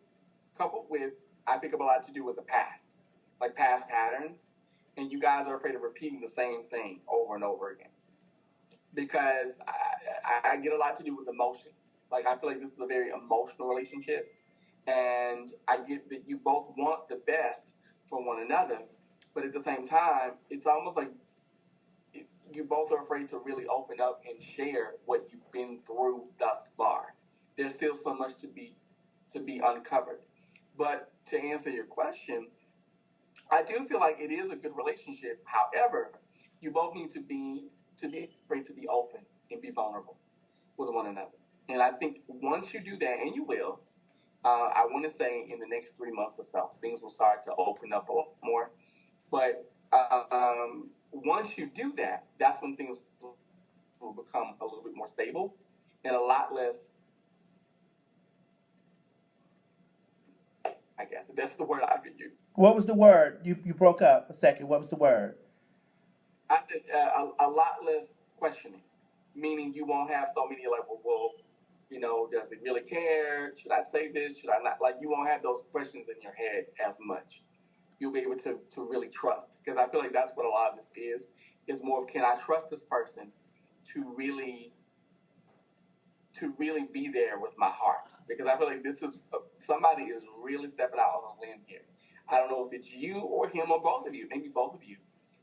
S4: coupled with, I pick up a lot to do with the past, like past patterns. And you guys are afraid of repeating the same thing over and over again. Because I get a lot to do with emotions. Like, I feel like this is a very emotional relationship. And I get that you both want the best for one another. But at the same time, it's almost like you both are afraid to really open up and share what you've been through thus far. There's still so much to be uncovered. But to answer your question, I do feel like it is a good relationship. However, you both need to be afraid to be open and be vulnerable with one another. And I think once you do that, and you will, I want to say in the next 3 months or so, things will start to open up a lot more. But once you do that, that's when things will become a little bit more stable and a lot less, I guess that's the word I could use.
S2: What was the word? You broke up a second. What was the word?
S4: I said a lot less questioning, meaning you won't have so many like, well, does it really care? Should I say this? Should I not? Like, you won't have those questions in your head as much. You'll be able to really trust, because I feel like that's what a lot of this is more of, can I trust this person to really be there with my heart? Because I feel like this is somebody is really stepping out on a limb here. I don't know if it's you or him or both of you, maybe both of you.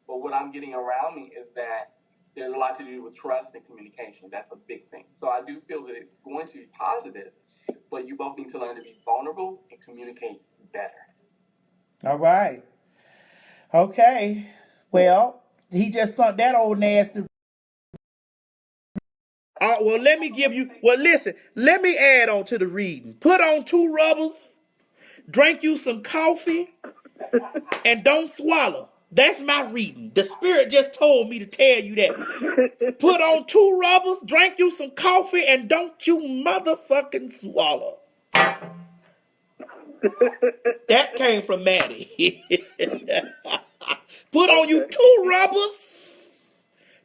S4: But what I'm getting around me is that there's a lot to do with trust and communication. That's a big thing. So I do feel that it's going to be positive, but you both need to learn to be vulnerable and communicate better.
S2: All right. Okay. Well, he just sunk that old nasty. Well, let me give you. Well, listen. Let me add on to the reading. Put on 2 rubbers. Drink you some coffee, and don't swallow. That's my reading. The Spirit just told me to tell you that. Put on 2 rubbers, drink you some coffee, and don't you motherfucking swallow. That came from Maddie. Put on you
S3: Okay.
S2: 2 rubbers,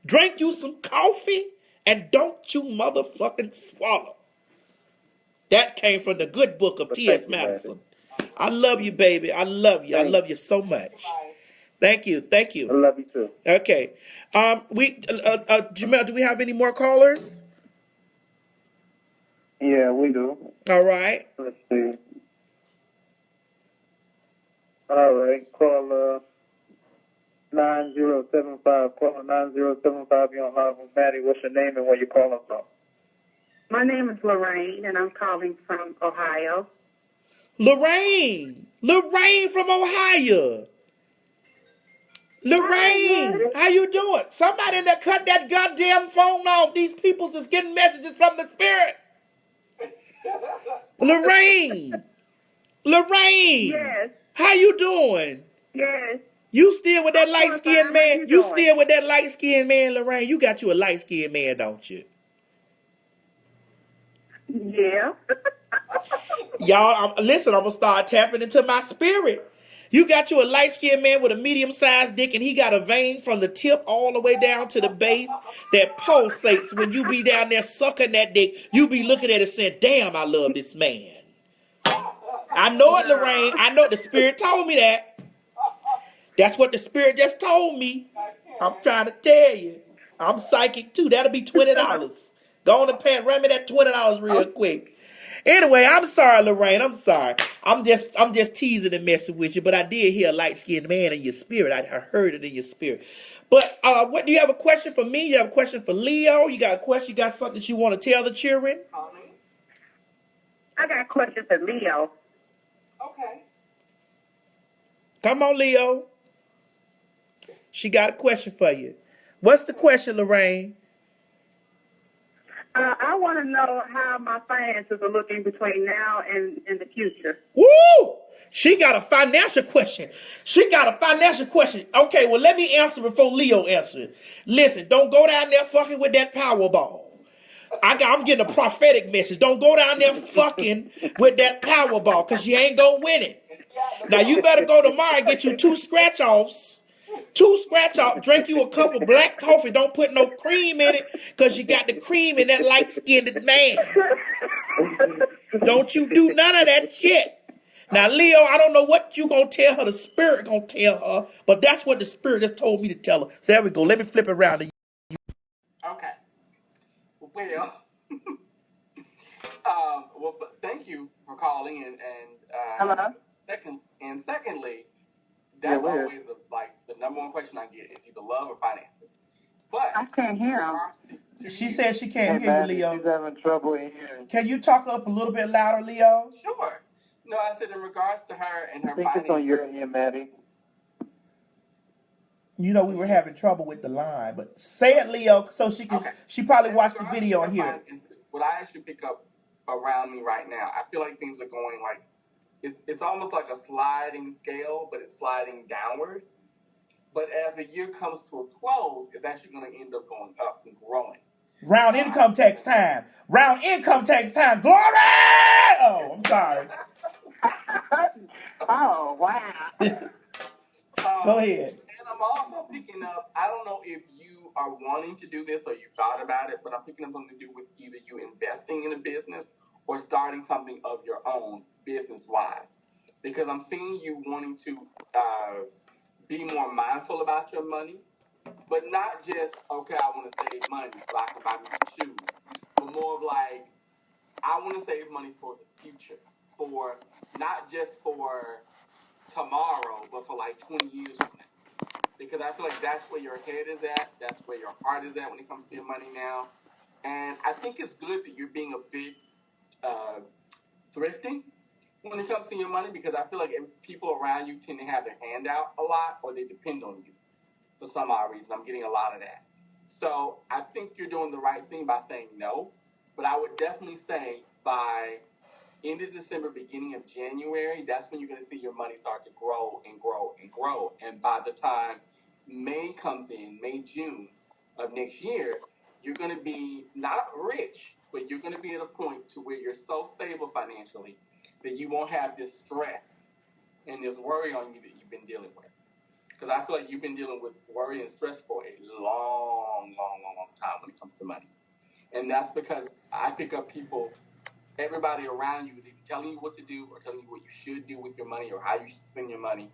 S2: drink you some coffee, and don't you motherfucking swallow. That came from the good book of
S3: But
S2: T.S.
S3: thank you, Maddie.
S2: Madison. I love you, baby. I love you. I
S3: Thanks.
S2: love you so much.
S4: Bye.
S2: Thank you. Thank
S3: I
S2: you.
S3: love you too.
S2: Okay. Jamel, do we have any more callers?
S3: Yeah, we do.
S2: All right.
S3: Let's see. All right. Call 9075. Call 9075. You're on live with Maddie. What's your name and where you calling from?
S5: My name is Lorraine, and I'm calling from Ohio.
S2: Lorraine. Lorraine from Ohio. Lorraine, how you doing? Somebody in there cut that goddamn phone off. These peoples is getting messages from the spirit. Lorraine. Lorraine.
S5: Yes,
S2: How you doing?
S5: yes.
S2: You still with that
S5: I'm doing
S2: light-skinned
S5: fine.
S2: man?
S5: How you
S2: You
S5: doing?
S2: still with that light-skinned man, Lorraine? You got you a light-skinned man, don't you?
S5: Yeah.
S2: Y'all, listen, I'm going to start tapping into my spirit. You got you a light-skinned man with a medium-sized dick, and he got a vein from the tip all the way down to the base that pulsates when you be down there sucking that dick. You be looking at it saying, damn, I love this man. I know it, Lorraine. I know the spirit told me that. That's what the spirit just told me. I'm trying to tell you. I'm psychic too. That'll be $20. Go on and pay run me that $20 real quick. Anyway, I'm sorry, Lorraine. I'm sorry. I'm just teasing and messing with you. But I did hear a light-skinned man in your spirit. I heard it in your spirit. But what do you have a question for me? You have a question for Leo? You got a question? You got something that you want to tell the children?
S4: Comments?
S5: I got a question for Leo.
S4: Okay.
S2: Come on, Leo. She got a question for you. What's the question, Lorraine?
S5: I want to know how my finances are looking between now and in the future.
S2: Woo! She got a financial question. She got a financial question. Okay, well, let me answer before Leo answers it. Listen, don't go down there fucking with that Powerball. I'm getting a prophetic message. Don't go down there fucking with that Powerball because you ain't going to win it. Now, you better go tomorrow and get you 2 scratch-offs. 2 scratch-offs. Drink you a cup of black coffee. Don't put no cream in it because you got the cream in that light-skinned man. Don't you do none of that shit. Now, Leo, I don't know what you going to tell her. The spirit going to tell her. But that's what the spirit just told me to tell her. So there we go. Let me flip it around to you.
S4: Okay. Well, but thank you for calling and
S5: Hello?
S4: secondly, that's always the number one question I get is either love or finances. But
S5: I can't hear him.
S2: She said she can't hear you, Leo.
S6: She's having trouble hearing.
S2: Can you talk up a little bit louder, Leo?
S4: Sure. No, I said in regards to her and her
S6: I think it's on your end, Maddie.
S2: You know we were having trouble with the line, but say it, Leo, so she can.
S4: Okay.
S2: She probably
S4: In
S2: watched the
S4: regards
S2: video
S4: to
S2: and
S4: her
S2: hear it.
S4: finances, what I actually pick up around me right now, I feel like things are going like it's almost like a sliding scale, but it's sliding downward. But as the year comes to a close, it's actually going to end up going up and growing.
S2: Round income tax time. Round income tax time. Glory! Oh, I'm sorry.
S5: Oh, wow.
S2: Go ahead.
S4: And I'm also picking up, I don't know if you are wanting to do this or you thought about it, but I'm picking up something to do with either you investing in a business or starting something of your own business-wise. Because I'm seeing you wanting to be more mindful about your money, but not just, okay, I want to save money so I can buy me some shoes, but more of like, I want to save money for the future, for not just for tomorrow, but for like 20 years from now. Because I feel like that's where your head is at, that's where your heart is at when it comes to your money now. And I think it's good that you're being a bit thrifty when it comes to your money, because I feel like people around you tend to have their hand out a lot, or they depend on you for some odd reason. I'm getting a lot of that. So I think you're doing the right thing by saying no, but I would definitely say by end of December, beginning of January, that's when you're going to see your money start to grow and grow and grow. And by the time May comes in, May, June of next year, you're going to be not rich, but you're you're going to be at a point to where you're so stable financially that you won't have this stress and this worry on you that you've been dealing with. Because I feel like you've been dealing with worry and stress for a long time when it comes to money. And that's because I pick up people, everybody around you is either telling you what to do or telling you what you should do with your money or how you should spend your money.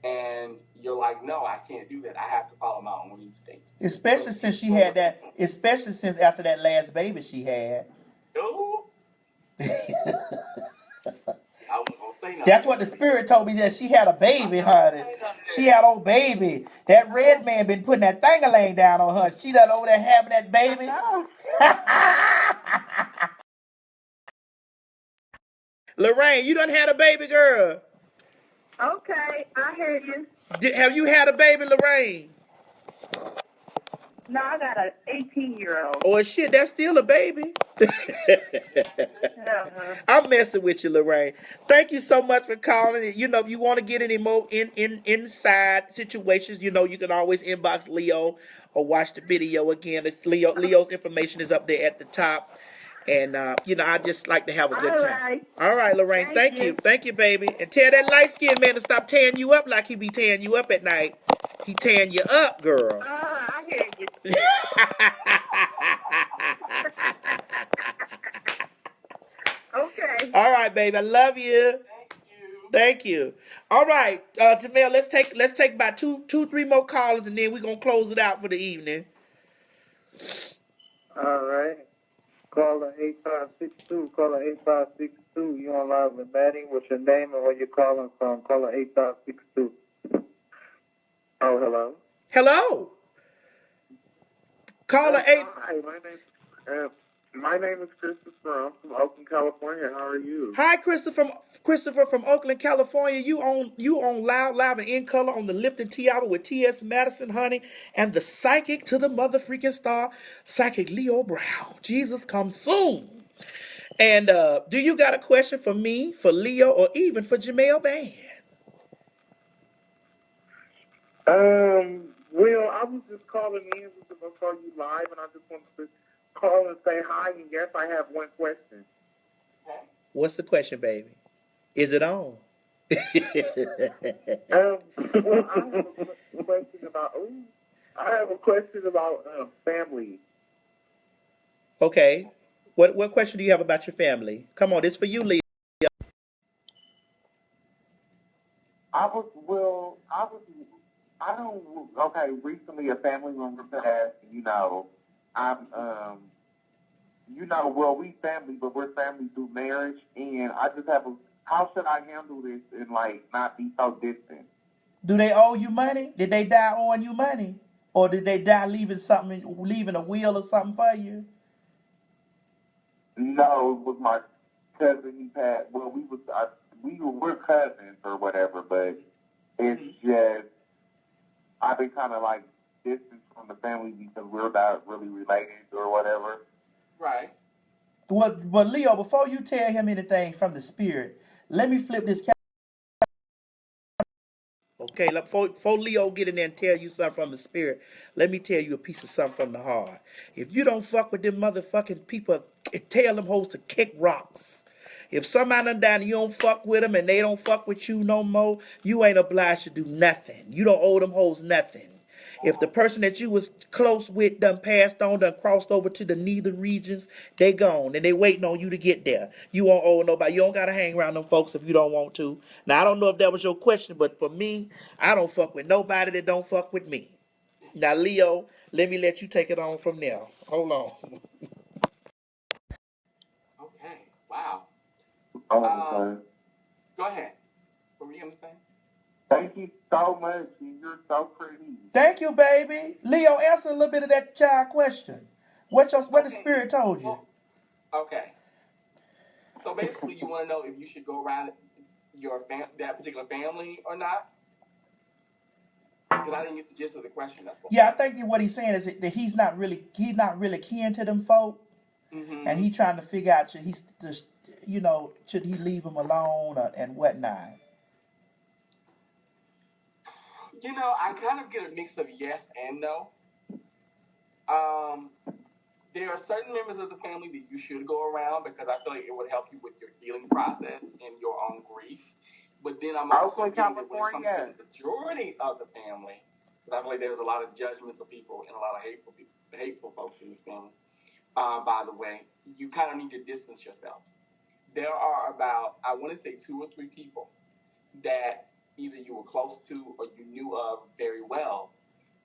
S4: And you're like, no, I can't do that. I have to follow my own instinct.
S2: Especially since she had that, especially since after that last baby she had.
S4: Oh. I wasn't gonna say nothing.
S2: That's what the spirit told me, that she had a baby, honey. She had old baby. That red man been putting that thing-a-laying down on her. She done over there having that baby. Lorraine, you done had a baby, girl.
S5: Okay, I hear you.
S2: Have you had a baby, Lorraine?
S5: No, I got an 18-year-old.
S2: Oh, shit, that's still a baby. I'm messing with you, Lorraine. Thank you so much for calling. You know, if you want to get any more inside situations, you know, you can always inbox Leo or watch the video again. It's Leo's information is up there at the top. And, you know, I just like to have a good time. All right, Lorraine. Thank you. Thank you, baby. And tell that light-skinned man to stop tearing you up like he be tearing you up at night. He tearing you up, girl.
S5: I hear you. Okay.
S2: All right, baby. I love you. Thank you. All right, Jamel. Let's take about three more callers, and then we're gonna close it out for the evening.
S3: All right. Caller 8562. Caller 8562. You on live with Maddie. What's your name and where you calling from? Caller 8562. Oh, hello.
S2: Hello. Caller 8.
S3: Hi, my name is Christopher. I'm from Oakland, California. How are you?
S2: Hi, Christopher from Oakland, California. You on live and in color on the Lipton Tea Hour with T.S. Madison, honey, and the psychic to the mother freaking star, Psychic Leo Brown. Jesus comes soon. And do you got a question for me, for Leo, or even for Jamel Band?
S3: Well, I was just calling in because I saw you live, and I just wanted to call and say hi. And yes, I have one question.
S2: What's the question, baby? Is it on?
S3: Well, I have a question about family.
S2: Okay. What question do you have about your family? Come on, it's for you, Leo.
S6: Recently a family member passed, you know, we family, but we're family through marriage, and I just how should I handle this and, like, not be so distant?
S2: Do they owe you money? Did they die owing you money? Or did they die leaving a will or something for you?
S6: No, it was my cousin. He passed. Well, we're cousins or whatever, but it's just I've been kind of like distant from the family because we're not really related or whatever.
S4: Right.
S2: Well, Leo, before you tell him anything from the spirit, let me flip this. Okay, before Leo get in there and tell you something from the spirit, let me tell you a piece of something from the heart. If you don't fuck with them motherfucking people, tell them hoes to kick rocks. If somebody done died and you don't fuck with them and they don't fuck with you no more, you ain't obliged to do nothing. You don't owe them hoes nothing. If the person that you was close with done passed on, done crossed over to the nether regions, they gone and they waiting on you to get there. You won't owe nobody. You don't gotta hang around them folks if you don't want to. Now I don't know if that was your question, but for me, I don't fuck with nobody that don't fuck with me. Now Leo, let me let you take it on from there. Hold on.
S4: Okay. Wow.
S6: Okay.
S4: Go ahead. What were you gonna say?
S6: Thank you so much. You're so pretty.
S2: Thank you, baby. Leo, answer a little bit of that child question. What the spirit told you?
S4: Okay. So basically, you want to know if you should go around that particular family or not? Because I didn't get the gist of the question. That's what.
S2: Yeah, I think what he's saying is that he's not really kin to them folk, and he's trying to figure out should he leave them alone and whatnot.
S4: I kind of get a mix of yes and no. there are certain members of the family that you should go around because I feel like it would help you with your healing process and your own grief. But then I'm also getting that when it comes to the majority of the family, because I feel like there's a lot of judgmental people and a lot of hateful folks in this family. By the way, you kind of need to distance yourself. There are about, I want to say, 2 or 3 people that either you were close to or you knew of very well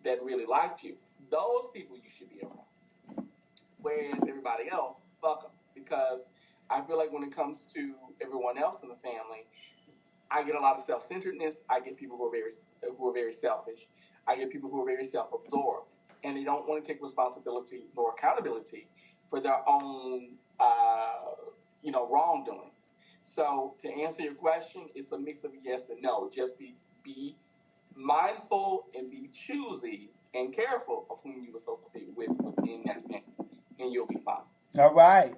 S4: that really liked you. Those people you should be around. Whereas everybody else, fuck them. Because I feel like when it comes to everyone else in the family, I get a lot of self-centeredness. I get people who are very selfish. I get people who are very self-absorbed, and they don't want to take responsibility nor accountability for their own, wrongdoings. So to answer your question, it's a mix of yes and no. Just be mindful and be choosy and careful of whom you associate with within that family, and you'll be fine.
S2: All right.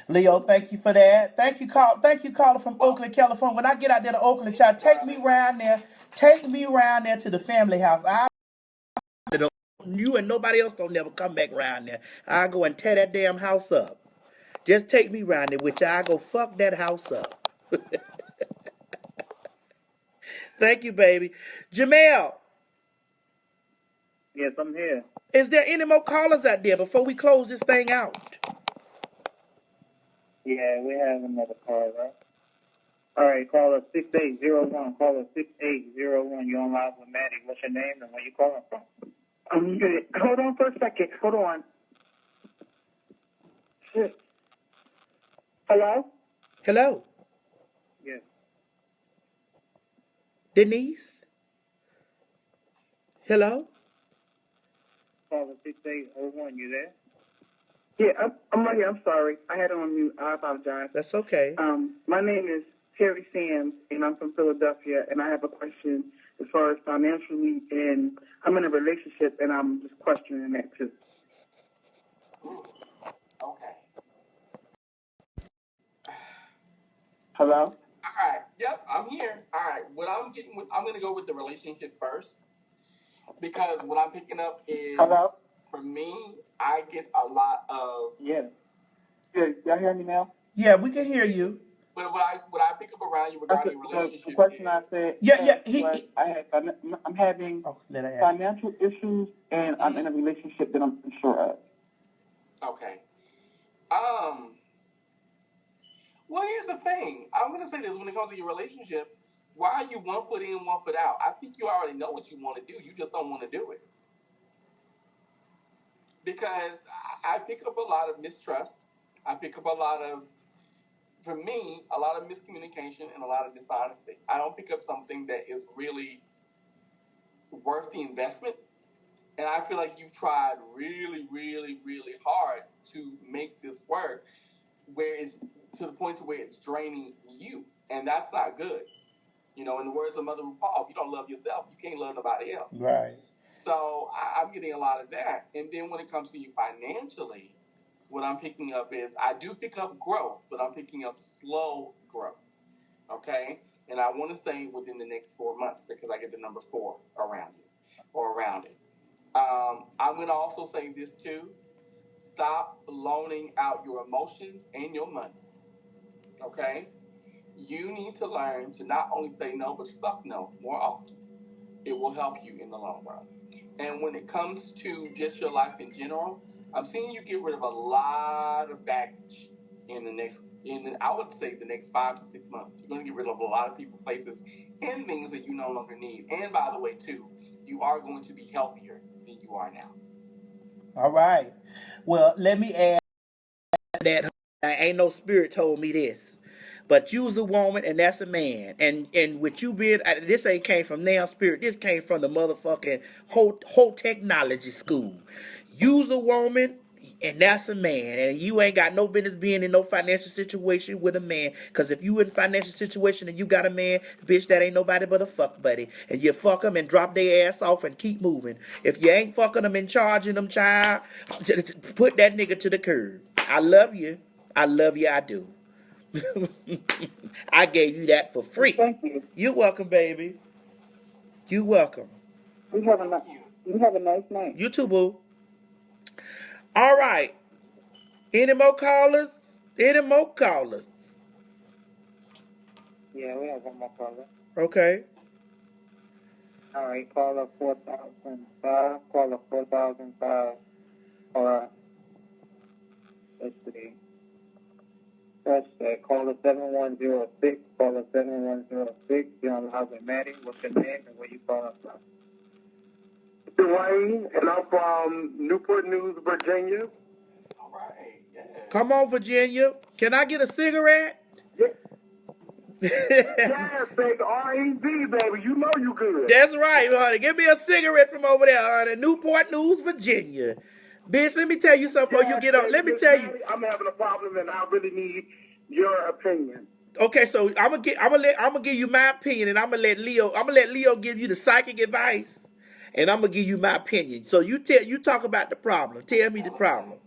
S2: Leo, thank you for that. Thank you, caller from Oakland, California. When I get out there to Oakland, child, take me around there. Take me around there to the family house. You and nobody else don't never come back around there. I go and tear that damn house up. Just take me around there, which I go fuck that house up. Thank you, baby. Jamel.
S3: Yes, I'm here.
S2: Is there any more callers out there before we close this thing out?
S3: Yeah, we have another caller. All right, caller 6801. Caller 6801. You're on live with Maddie. What's your name and where you calling from?
S5: I'm good. Hold on for a second. Hold on. Hello?
S2: Hello?
S3: Yes.
S2: Denise? Hello?
S3: Caller 6801. You there?
S5: Yeah, I'm right here. I'm sorry. I had it on mute. I apologize.
S2: That's okay.
S5: My name is Terry Sams, and I'm from Philadelphia, and I have a question as far as financially, and I'm in a relationship, and I'm just questioning that too.
S4: Okay.
S6: Hello?
S4: All right. Yep, I'm here. All right. I'm going to go with the relationship first because what I'm picking up is, for me, I get a lot of.
S6: Yeah. Y'all hear me now?
S2: Yeah, we can hear you.
S4: But what I pick up around you regarding your relationship
S6: the question
S4: is,
S6: I said. I'm having financial issues, and I'm in a relationship that I'm unsure of.
S4: Okay. Well, here's the thing. I'm going to say this when it comes to your relationship. Why are you 1 foot in, 1 foot out? I think you already know what you want to do. You just don't want to do it. Because I pick up a lot of mistrust. I pick up a lot of miscommunication and a lot of dishonesty. I don't pick up something that is really worth the investment. And I feel like you've tried really, really, really hard to make this work, where it's to the point to where it's draining you. And that's not good. In the words of Mother RuPaul, if you don't love yourself, you can't love nobody else.
S2: Right.
S4: So I'm getting a lot of that. And then when it comes to you financially, what I'm picking up is I do pick up growth, but I'm picking up slow growth. Okay? And I want to say within the next 4 months because I get the number 4 around it. I'm going to also say this too. Stop loaning out your emotions and your money. Okay? You need to learn to not only say no, but fuck no more often. It will help you in the long run. And when it comes to just your life in general, I'm seeing you get rid of a lot of baggage I would say the next 5 to 6 months. You're going to get rid of a lot of people, places, and things that you no longer need. And by the way, too, you are going to be healthier than you are now.
S2: All right. Well, let me add that ain't no spirit told me this. But you's a woman and that's a man. And with you being, this ain't came from now spirit. This came from the motherfucking whole technology school. You's a woman and that's a man. And you ain't got no business being in no financial situation with a man. Because if you in financial situation and you got a man, bitch, that ain't nobody but a fuck buddy. And you fuck them and drop their ass off and keep moving. If you ain't fucking them and charging them, child, put that nigga to the curb. I love you. I love you. I do. I gave you that for free.
S5: Thank you.
S2: You're welcome, baby. You're welcome.
S5: You have a nice night.
S2: You too, boo. All right. Any more callers? Any more callers?
S3: Yeah, we have one more caller.
S2: Okay.
S3: All right, caller 4005. Caller 4005. Or, let's see. That's caller 7106. Caller 7106. You're on live with Maddie. What's your name and where you calling from?
S7: Dwayne, and I'm from Newport News, Virginia.
S4: All right, yeah.
S2: Come on, Virginia. Can I get a cigarette?
S7: Yes, baby, R-E-V, baby. You know you good.
S2: That's right, honey. Give me a cigarette from over there, honey. Newport News, Virginia. Bitch, let me tell you something before you get on. Let me tell you.
S7: I'm having a problem, and I really need your opinion.
S2: Okay, so I'm gonna give you my opinion, and I'm gonna let Leo give you the psychic advice, and I'm gonna give you my opinion. So you talk about the problem. Tell me the problem.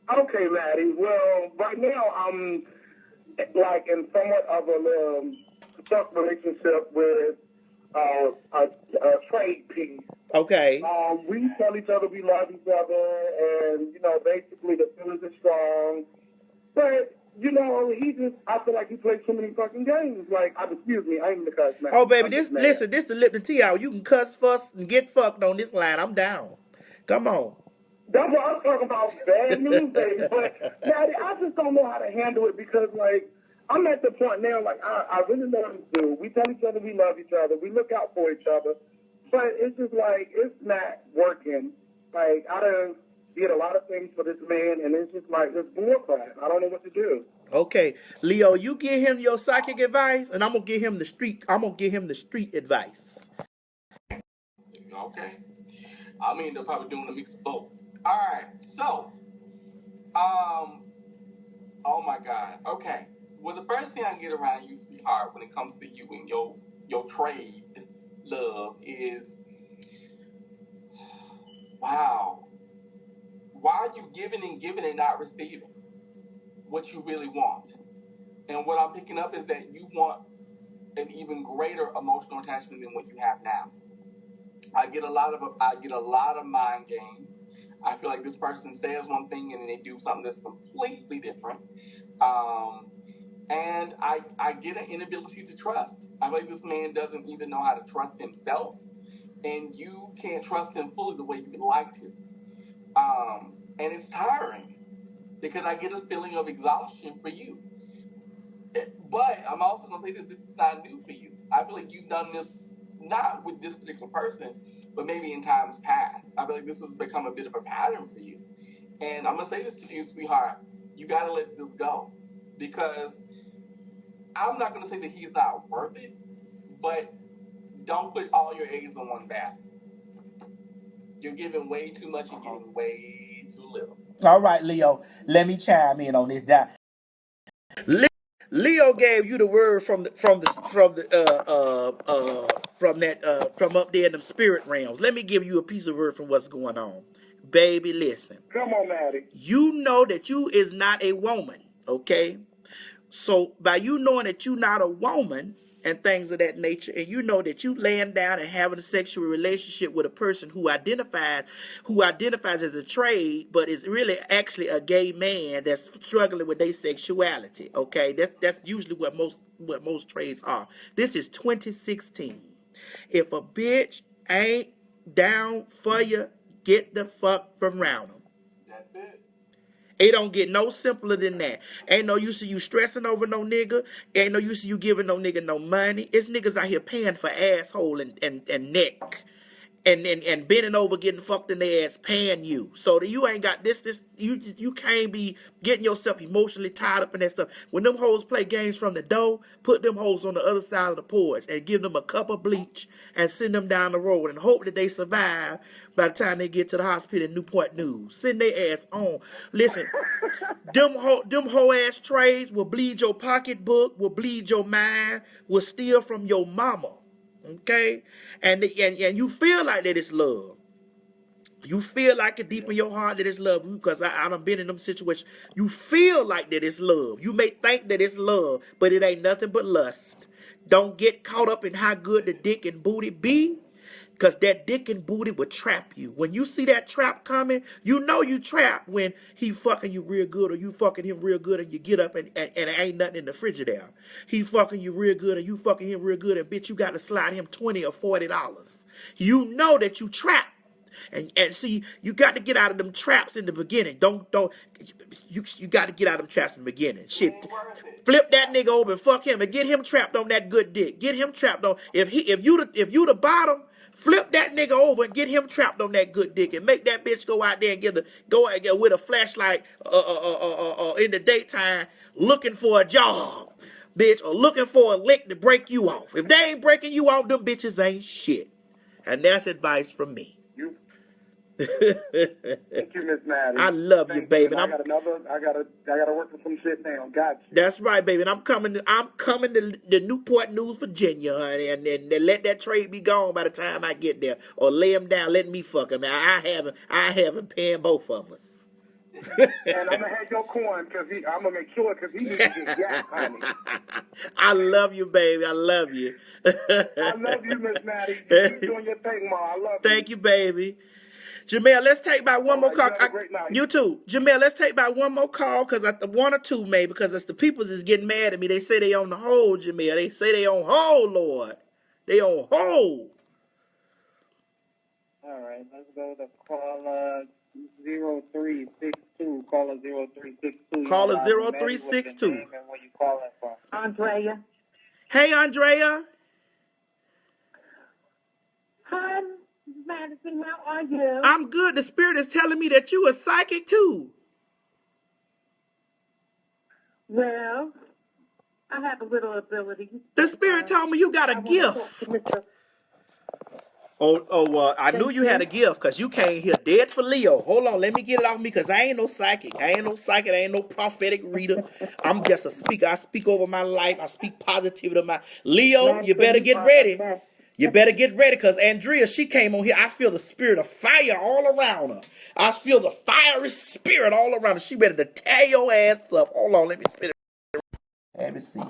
S7: Okay, Maddie. Well, right now I'm like in somewhat of a stuck relationship with a trade piece.
S2: Okay.
S7: We tell each other we love each other, and basically the feelings are strong. But I feel like he plays too many fucking games. Like, excuse me, I ain't the cuss, man.
S2: Oh, baby, this the Lipton tea hour. You can cuss, fuss, and get fucked on this line. I'm down. Come on.
S7: That's what I'm talking about, bad news, baby. But, Maddie, I just don't know how to handle it because, like, I'm at the point now, like, I really love this dude. We tell each other we love each other. We look out for each other. But it's just, like, it's not working. Like, I done did a lot of things for this man, and it's just, like, it's bullcrap. I don't know what to do.
S2: Okay, Leo, you give him your psychic advice, and I'm gonna give him the street advice.
S4: Okay. I mean, they're probably doing a mix of both. All right. So, oh my God. Okay. Well, the first thing I get around you, sweetheart, when it comes to you and your trade love is, wow, why are you giving and not receiving what you really want? And what I'm picking up is that you want an even greater emotional attachment than what you have now. I get a lot of mind games. I feel like this person says one thing and then they do something that's completely different. And I get an inability to trust. I feel like this man doesn't even know how to trust himself, and you can't trust him fully the way you would like to. And it's tiring because I get a feeling of exhaustion for you. But I'm also going to say this is not new for you. I feel like you've done this not with this particular person, but maybe in times past. I feel like this has become a bit of a pattern for you. And I'm going to say this to you, sweetheart. You got to let this go. Because I'm not going to say that he's not worth it, but don't put all your eggs in one basket. You're giving way too much and getting way too little.
S2: All right, Leo, let me chime in on this. Leo gave you the word from up there in the spirit realms. Let me give you a piece of word from what's going on. Baby, listen.
S7: Come on, Maddie.
S2: You know that you is not a woman, okay? So by you knowing that you're not a woman and things of that nature, and you know that you laying down and having a sexual relationship with a person who identifies as a trade, but is really actually a gay man that's struggling with their sexuality. Okay, that's usually what most trades are. This is 2016. If a bitch ain't down for you, get the fuck from around them.
S4: That's it.
S2: It don't get no simpler than that. Ain't no use of you stressing over no nigga. Ain't no use of you giving no nigga no money. It's niggas out here paying for asshole and neck. And bending over getting fucked in their ass paying you. So that you ain't got this you can't be getting yourself emotionally tied up in that stuff. When them hoes play games from the door, put them hoes on the other side of the porch and give them a cup of bleach and send them down the road and hope that they survive by the time they get to the hospital in Newport News. Send their ass on. Listen, them hoe ass trades will bleed your pocketbook, will bleed your mind, will steal from your mama. Okay, and you feel like that it's love. You feel like it deep in your heart that it's love, because I done been in them situations. You feel like that it's love. You may think that it's love, but it ain't nothing but lust. Don't get caught up in how good the dick and booty be, Because that dick and booty will trap you. When you see that trap coming, you know you trapped when he fucking you real good or you fucking him real good and you get up and there ain't nothing in the Frigidaire. He fucking you real good and you fucking him real good and bitch, you got to slide him $20 or $40. You know that you trapped. And see, you got to get out of them traps in the beginning. Don't you got to get out of them traps in the beginning. Shit. Flip that nigga over and fuck him and get him trapped on that good dick. Get him trapped on if you the bottom, flip that nigga over and get him trapped on that good dick and make that bitch go out there and go with a flashlight in the daytime looking for a job, bitch, or looking for a lick to break you off. If they ain't breaking you off, them bitches ain't shit. And that's advice from me.
S7: Thank you, Miss Maddie.
S2: I love you, baby.
S7: I gotta work for some shit now. Got you.
S2: That's right, baby. And I'm coming to Newport News, Virginia, honey, and let that trade be gone by the time I get there, or lay him down, let me fuck him. I haven't paying both of us.
S7: And I'm gonna have your coin I'm gonna make sure because he needs to get gas, honey.
S2: I love you, baby. I love you.
S7: I love you, Miss Maddie. You're doing your thing, Ma. I love you.
S2: Thank you, baby. Jamel, let's take about one more call.
S7: You have a great night.
S2: You too. Jamel, let's take about one more call, because one or two, maybe, because it's the peoples is getting mad at me. They say they on the hold, Jamel. They say they on hold, Lord. They on hold.
S3: All right, let's go to caller 0362. Caller 0362.
S2: Caller 0362.
S3: And where you calling from?
S5: Andrea.
S2: Hey, Andrea.
S5: Hi, Madison. How are you?
S2: I'm good. The spirit is telling me that you are psychic too.
S5: Well, I have a little ability.
S2: The spirit told me you got a gift. I knew you had a gift because you came here dead for Leo. Hold on, let me get it off me because I ain't no psychic. I ain't no prophetic reader. I'm just a speaker. I speak over my life. I speak positivity to my Leo. You better get ready. You better get ready because Andrea, she came on here. I feel the spirit of fire all around her. I feel the fiery spirit all around her. She ready to tear your ass up. Hold on, let me spit it. Let me see.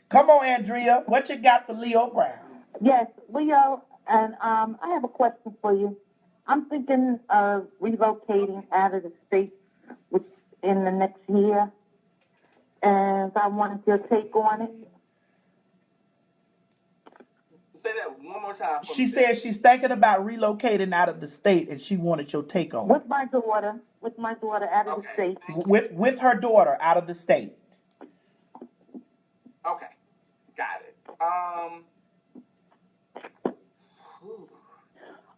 S2: Come on, Andrea. What you got for Leo Brown?
S6: Yes, Leo, and I have a question for you. I'm thinking of relocating out of the state in the next year, and I wanted your take on it.
S4: Say that one more time.
S2: She said she's thinking about relocating out of the state, and she wanted your take on it.
S6: With my daughter out of the state.
S2: With her daughter out of the state.
S4: Okay, got it.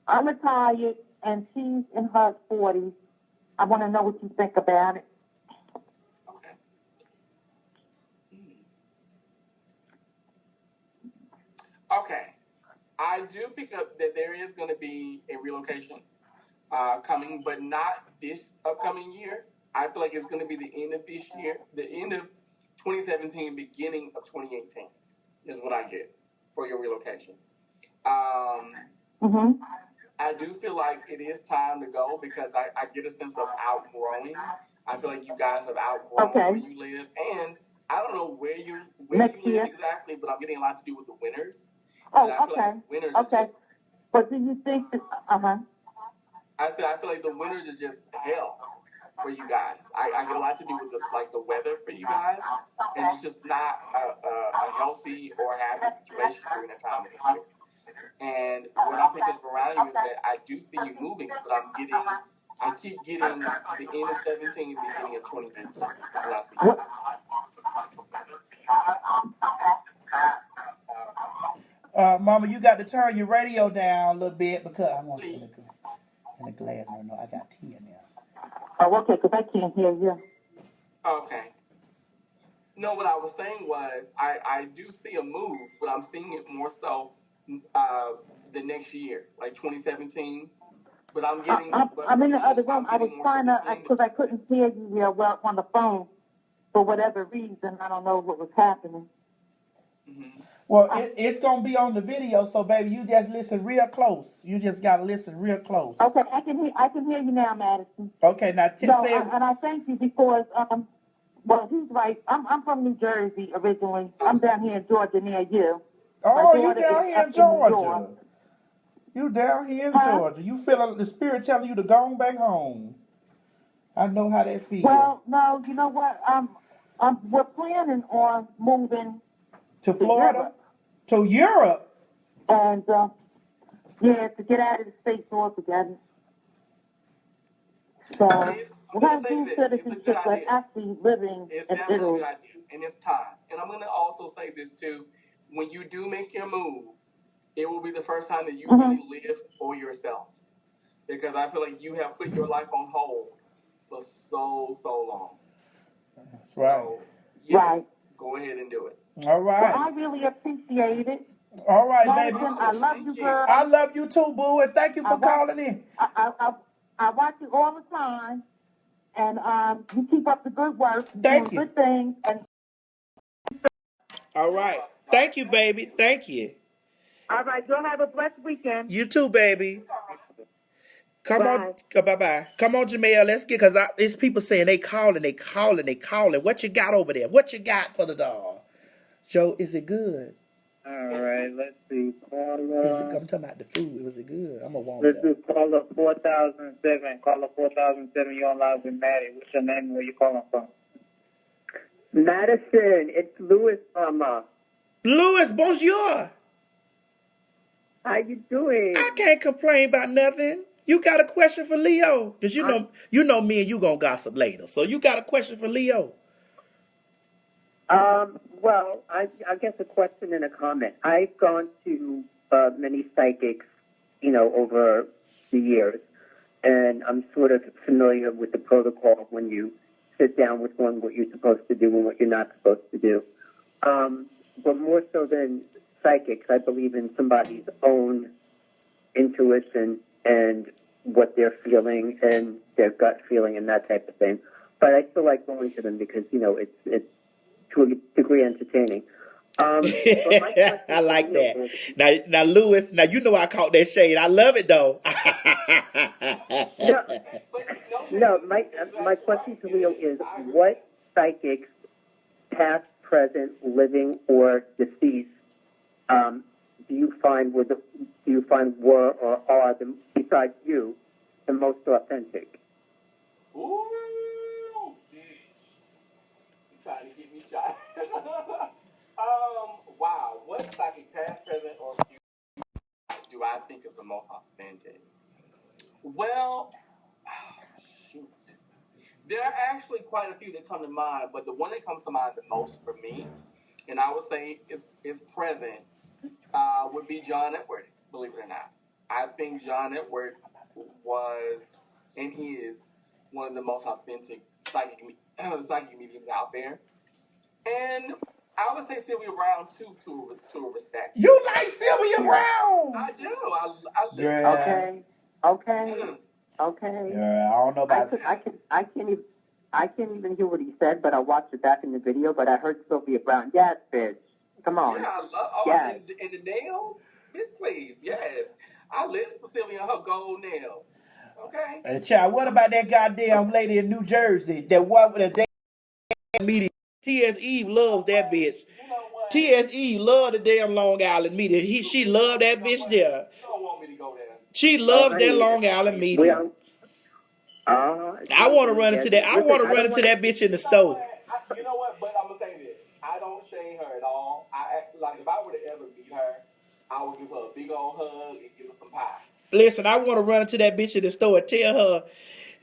S6: I'm retired, and she's in her 40s. I want to know what you think about it.
S4: Okay. Okay. I do pick up that there is going to be a relocation coming, but not this upcoming year. I feel like it's going to be the end of this year, the end of 2017, beginning of 2018 is what I get for your relocation. I do feel like it is time to go because I get a sense of outgrowing. I feel like you guys have outgrown where you live, and I don't know where you live exactly, but I'm getting a lot to do with the winters.
S6: Oh,
S4: and I feel like the winters are just,
S6: but do you think that,
S4: I feel like the winters are just hell for you guys. I get a lot to do with the weather for you guys, and it's just not a healthy or happy situation during that time of the year. And what I'm picking up around you is that I do see you moving, but I keep getting the end of 17, beginning of 2018. That's what I see.
S2: Mama, you got to turn your radio down a little bit because I want to in the glass. No, I got tea in there.
S6: Oh, okay, because I can't hear you.
S4: Okay. No, what I was saying was I do see a move, but I'm seeing it more so the next year, like 2017. But I'm getting.
S6: I'm in the other room. I was trying to, because I couldn't hear you real well on the phone for whatever reason. I don't know what was happening.
S4: Mm-hmm.
S2: Well, it's going to be on the video, so baby, you just listen real close. You just got to listen real close.
S6: Okay, I can hear you now, Madison.
S2: Okay, now say it.
S6: And I thank you because, well, he's right. I'm from New Jersey originally. I'm down here in Georgia near you.
S2: Oh, you
S6: daughter
S2: down
S6: is
S2: here in
S6: up in New
S2: Georgia.
S6: York.
S2: You down here in
S6: Huh?
S2: Georgia. You feeling the spirit telling you to go on back home. I know how that feels.
S6: Well, no, you know what? We're planning on moving
S2: To
S6: to
S2: Florida?
S6: Europe,
S2: To Europe?
S6: and yeah, to get out of the States altogether. So
S4: I'm
S6: we're
S4: going to
S6: going to
S4: say
S6: do
S4: this. It's a good
S6: citizenship, but
S4: idea.
S6: actually living
S4: It's
S6: in
S4: definitely a
S6: Italy.
S4: good idea, and it's time. And I'm going to also say this too: when you do make your move, it will be the first time that you really live for yourself, because I feel like you have put your life on hold for so long.
S2: That's right.
S4: So yes,
S6: Right.
S4: go ahead and do it.
S2: All
S6: Well,
S2: right.
S6: I really appreciate it.
S2: All right, baby.
S6: Madison, I love
S4: Thank
S6: you,
S4: you.
S6: girl.
S2: I love you too, boo, and thank you
S6: I
S2: for
S6: watch,
S2: calling in.
S6: I watch you all the time, and you keep up the good work,
S2: Thank
S6: doing
S2: you.
S6: good things, and
S2: All right. Thank you, baby. Thank you.
S5: All right, you'll have a blessed weekend.
S2: You too, baby. Come on.
S5: Bye.
S2: Bye-bye. Come on, Jamel. Let's get, because it's people saying they calling. What you got over there? What you got for the dog? Joe, is it good?
S3: All right, let's see.
S2: I'm talking about the food. Was it good? I'm going to warm
S3: Let's
S2: it
S3: do
S2: up.
S3: caller 4007. Caller 4007, you're on live with Maddie. What's your name and where you calling from?
S5: Madison, it's Louis Mama.
S2: Louis, bonjour.
S5: How you doing?
S2: I can't complain about nothing. You got a question for Leo? Because you know me and you going to gossip later. So you got a question for Leo?
S5: Well, I guess a question and a comment. I've gone to many psychics, over the years, and I'm sort of familiar with the protocol when you sit down with one, what you're supposed to do and what you're not supposed to do. But more so than psychics, I believe in somebody's own intuition and what they're feeling and their gut feeling and that type of thing. But I still like going to them because, it's to a degree entertaining. But my question
S2: I like
S5: to
S2: that.
S5: is,
S2: Now, Louis, now you know I caught that shade. I love it though.
S5: no, my question to Leo is, what psychics, past, present, living, or deceased, do you find were or are, besides you, the most authentic?
S4: Ooh, bitch. You trying to get me shot. Wow. What psychic, past, present, or future, do I think is the most authentic? Well, shoot. There are actually quite a few that come to mind, but the one that comes to mind the most for me, and I would say is present, would be John Edward, believe it or not. I think John Edward was and is one of the most authentic psychic mediums out there. And I would say Sylvia Brown too, to a respect.
S2: You like Sylvia Brown?
S4: I do. I
S2: Yeah.
S6: okay.
S2: Yeah, I don't know about
S6: I can't even hear what he said, but I watched it back in the video. But I heard Sylvia Brown. Yes, bitch. Come on.
S4: Yeah, I love. Oh,
S6: yes.
S4: and the nails, bitch, please, yes. I live for Sylvia and her gold nails. Okay.
S2: And child, what about that goddamn lady in New Jersey that what with a damn media? T.S. Eve loves that bitch.
S4: You know what?
S2: T.S. Eve love the damn Long Island media. She loved that bitch there.
S4: You don't want me to go there.
S2: She loves that Long Island media. I want to run into that. I want to run into that bitch in the store.
S4: You know what? But I'm gonna say this. I don't shame her at all. Like if I were to ever meet her, I would give her a big old hug and give her some pie.
S2: Listen, I want to run into that bitch in the store and tell her,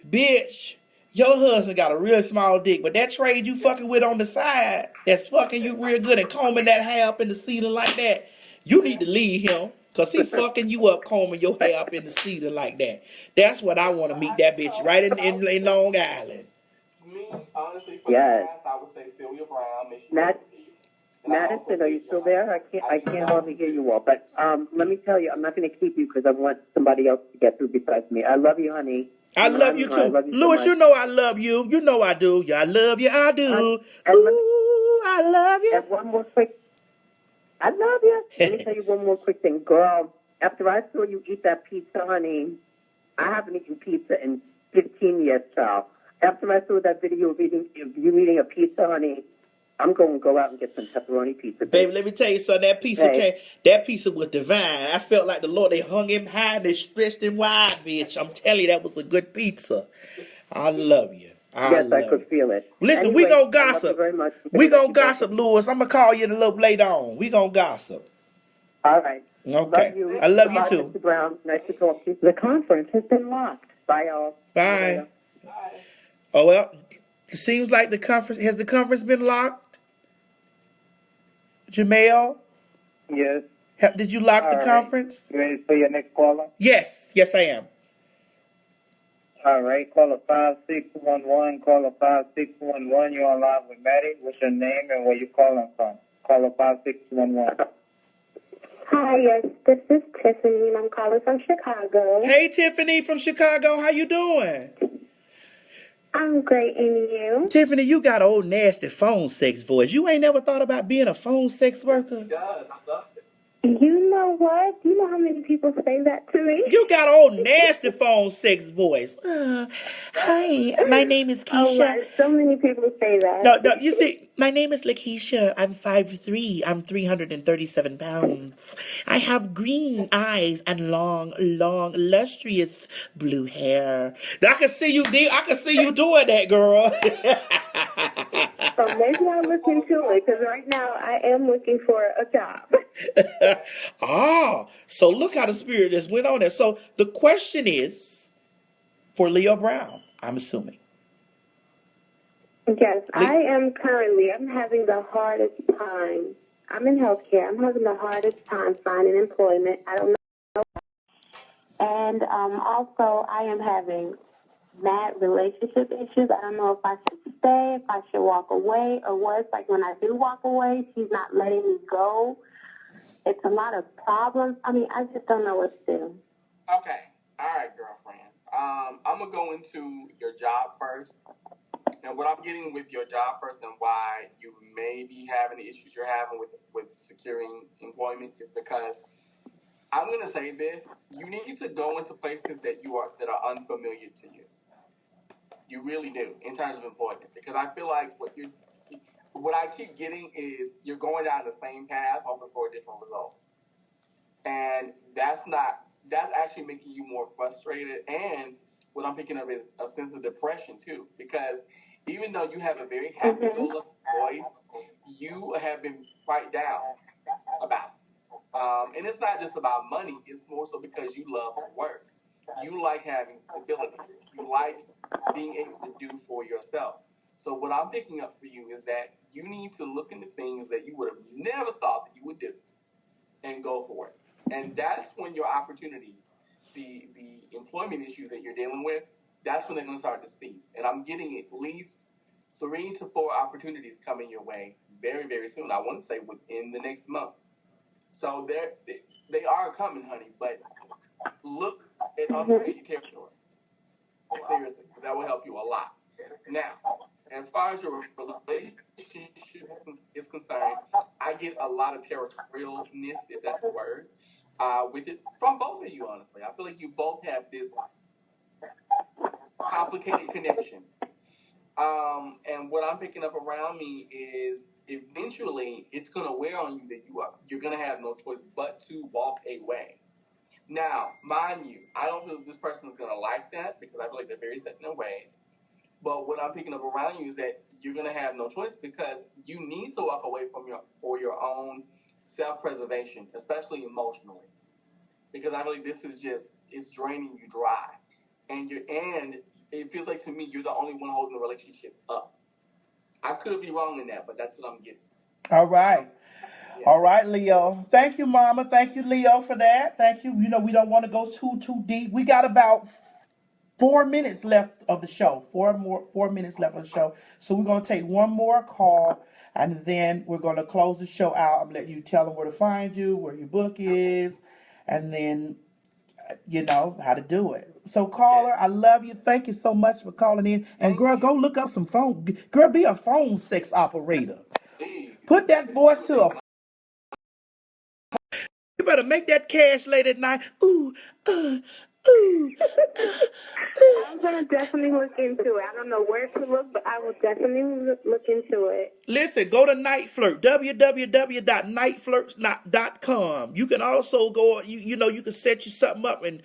S2: bitch, your husband got a real small dick, but that trade you fucking with on the side, that's fucking you real good and combing that hair up in the ceiling like that, you need to leave him. Because he fucking you up combing your hair up in the ceiling like that. That's what I want to meet that bitch right in Long Island.
S4: Me, honestly, for the past, I would say Sylvia Brown.
S5: Madison, are you still there? I can't hardly hear you all. But let me tell you, I'm not going to keep you because I want somebody else to get through besides me. I love you, honey.
S2: I love you too.
S5: I love you
S2: Louis,
S5: so
S2: you know I love you. You know I do. Yeah, I love you. I do. Ooh, I love you.
S5: And one more quick. I love you. Let me tell you one more quick thing. Girl, after I saw you eat that pizza, honey, I haven't eaten pizza in 15 years, child. After I saw that video of you eating a pizza, honey, I'm going to go out and get some pepperoni pizza.
S2: Baby, let me tell you something. That pizza that pizza was divine. I felt like the Lord, they hung him high and they stretched him wide, bitch. I'm telling you, that was a good pizza. I love you.
S5: Yes, I could feel it.
S2: Listen,
S5: anyway,
S2: we gonna
S5: I love you
S2: gossip.
S5: very much.
S2: We gonna gossip, Lewis. I'm gonna call you in a little later on. We gonna gossip.
S5: All right.
S2: Okay.
S5: Love you.
S2: I love you
S5: Bye,
S2: too.
S5: Mr. Brown. Nice to talk to you. The conference has been locked. Bye, all.
S2: Bye. Oh well, it seems like the conference been locked? Jamel?
S3: Yes.
S2: Did you lock the conference?
S3: You ready for your next caller?
S2: Yes, I am.
S3: All right. Caller 5611. Caller 5611. You're on live with Maddie. What's your name and where you calling from? Caller 5611.
S8: Hi, yes, this is Tiffany, and I'm calling from Chicago.
S2: Hey, Tiffany from Chicago. How you doing?
S8: I'm great, and you?
S2: Tiffany, you got an old nasty phone sex voice. You ain't never thought about being a phone sex worker?
S4: God, I love it.
S8: You know what? You know how many people say that to me?
S2: You got an old nasty phone sex voice. Hi, my name is Keisha.
S8: Oh my, so many people say that.
S2: No, you see, my name is Lakeisha. I'm 5'3". I'm 337 pounds. I have green eyes and long, lustrous blue hair. I can see you doing that, girl.
S8: So maybe I'll look into it, because right now I am looking for a job.
S2: So look how the spirit just went on there. So the question is for Leo Brown, I'm assuming.
S8: Yes, I'm having the hardest time. I'm in healthcare. I'm having the hardest time finding employment. I don't know. And also, I am having mad relationship issues. I don't know if I should stay, if I should walk away, or worse, like when I do walk away, she's not letting me go. It's a lot of problems. I mean, I just don't know what to do.
S4: Okay. All right, girlfriend. I'm going to go into your job first. And what I'm getting with your job first and why you may be having the issues you're having with securing employment is because I'm going to say this. You need to go into places that are unfamiliar to you. You really do in terms of employment, because I feel like what I keep getting is you're going down the same path hoping for different results. And that's actually making you more frustrated. And what I'm picking up is a sense of depression too, because even though you have a very happy-go-lucky voice, you have been quite down about it. And it's not just about money. It's more so because you love to work. You like having stability. You like being able to do for yourself. So what I'm picking up for you is that you need to look into things that you would have never thought that you would do and go for it. And that's when your opportunities, the employment issues that you're dealing with, that's when they're going to start to cease. And I'm getting at least 3 to 4 opportunities coming your way very, very soon. I want to say within the next month. So they are coming, honey, but look at unfamiliar territory. Seriously, that will help you a lot. Now, as far as your relationship is concerned, I get a lot of territorialness, if that's a word, with it from both of you, honestly. I feel like you both have this complicated connection. And what I'm picking up around me is eventually it's going to wear on you that you're going to have no choice but to walk away. Now, mind you, I don't feel this person is going to like that because I feel like they're very set in their ways. But what I'm picking up around you is that you're going to have no choice because you need to walk away for your own self-preservation, especially emotionally. Because I feel like this is it's draining you dry. And it feels like to me you're the only one holding the relationship up. I could be wrong in that, but that's what I'm getting.
S2: All right.
S4: Yeah.
S2: All right, Leo. Thank you, Mama. Thank you, Leo, for that. Thank you. You know, we don't want to go too deep. We got about 4 minutes left of the show. 4 minutes left of the show. So we're going to take one more call, and then we're going to close the show out. I'm let you tell them where to find you, where your book is, and then you know how to do it. So, caller, I love you. Thank you so much for calling in. And girl, go look up some phone. Girl, be a phone sex operator. Put that voice to a. You better make that cash late at night. Ooh, Ooh.
S8: I'm gonna definitely look into it. I don't know where to look, but I will definitely look into it.
S2: Listen, go to Night Flirt, www.nightflirt.com. You can also go, you can set you something up and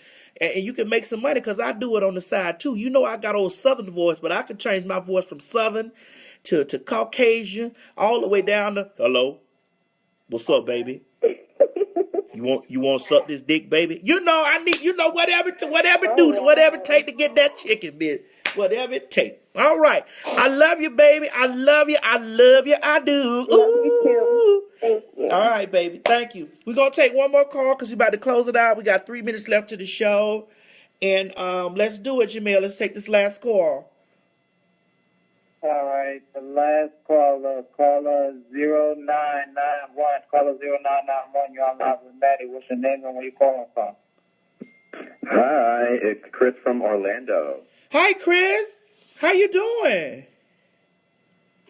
S2: you can make some money because I do it on the side too. You know I got old Southern voice, but I can change my voice from Southern to Caucasian all the way down to hello, what's up, baby? You want to suck this dick, baby? Whatever it take to get that chicken, bitch. Whatever it take. All right. I love you, baby. I love you. I love you. I do.
S8: Love you too.
S2: Ooh.
S8: Thank you.
S2: All right, baby. Thank you. We're gonna take one more call because we're about to close it out. We got 3 minutes left to the show. And let's do it, Jamil. Let's take this last call.
S3: All right, the last caller 0991. Caller 0991, you're on live with Maddie. What's your name and where you calling from?
S9: Hi, it's Chris from Orlando.
S2: Hi, Chris. How you doing?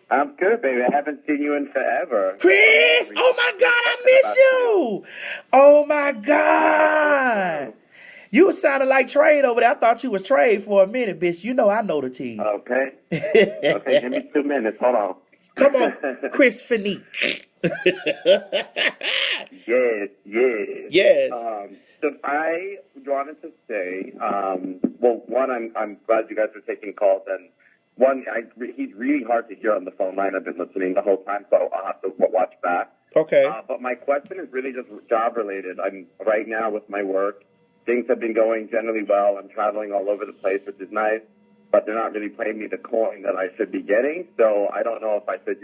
S9: I'm good, baby. I haven't seen you in forever.
S2: Chris! Oh my God, I miss you! Oh my God! You sounded like Trade over there. I thought you was Trade for a minute, bitch. You know I know the team.
S9: Okay. Okay, give me 2 minutes. Hold on.
S2: Come on, Chris Finique.
S9: Yes.
S2: Yes.
S9: So I wanted to say, well, one, I'm glad you guys are taking calls, and one, he's really hard to hear on the phone line. I've been listening the whole time, so I'll have to watch back.
S2: Okay.
S9: But my question is really just job related. I'm right now with my work. Things have been going generally well. I'm traveling all over the place, which is nice, but they're not really paying me the coin that I should be getting. So I don't know if I should,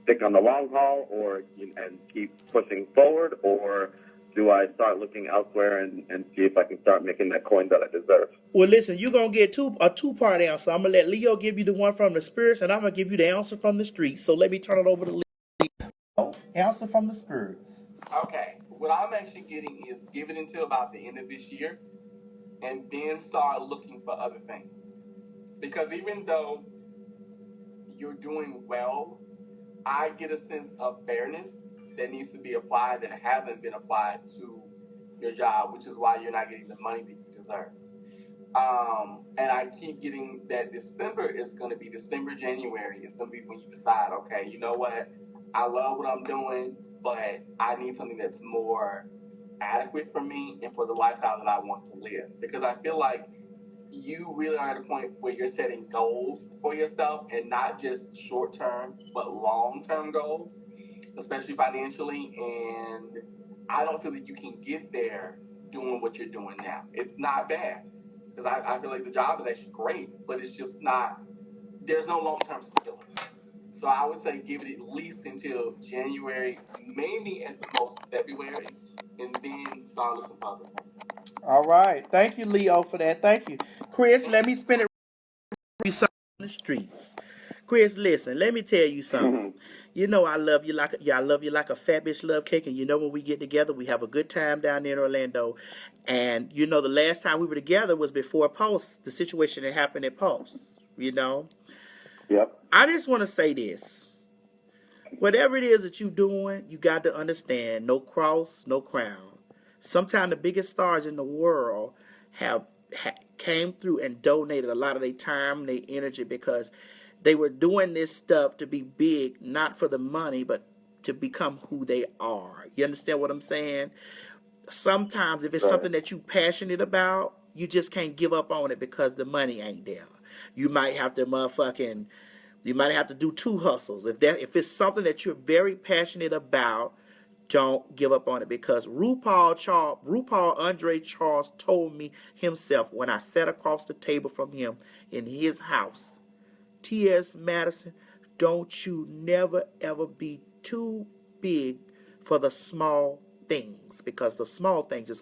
S9: stick on the long haul or and keep pushing forward, or do I start looking elsewhere and see if I can start making that coin that I deserve?
S2: Well, listen, you're going to get a two-part answer. I'm going to let Leo give you the one from the spirits, and I'm going to give you the answer from the streets. So let me turn it over to Leo. Answer from the spirits.
S4: Okay, what I'm actually getting is give it until about the end of this year and then start looking for other things. Because even though you're doing well, I get a sense of fairness that needs to be applied that hasn't been applied to your job, which is why you're not getting the money that you deserve. And I keep getting that December is going to be December, January. It's going to be when you decide, okay, you know what? I love what I'm doing, but I need something that's more adequate for me and for the lifestyle that I want to live. Because I feel like you really are at a point where you're setting goals for yourself, and not just short-term, but long-term goals, especially financially. And I don't feel that you can get there doing what you're doing now. It's not bad, because I feel like the job is actually great, but it's just not, there's no long-term stability. So I would say give it at least until January, maybe at the most February, and then start looking for other things.
S2: All right. Thank you, Leo, for that. Thank you. Chris, let me spin it on the streets. Chris, listen, let me tell you something. You know I love you like a fat bitch love cake, and when we get together, we have a good time down there in Orlando. And the last time we were together was before Pulse, the situation that happened at Pulse,
S9: Yep.
S2: I just want to say this. Whatever it is that you're doing, you got to understand, no cross, no crown. Sometimes the biggest stars in the world came through and donated a lot of their time, their energy, because they were doing this stuff to be big, not for the money, but to become who they are. You understand what I'm saying? Sometimes if it's something that you're passionate about, you just can't give up on it because the money ain't there. You might have to do two hustles. If it's something that you're very passionate about, don't give up on it, because RuPaul Andre Charles told me himself when I sat across the table from him in his house, T.S. Madison, don't you never ever be too big for the small things, because the small things is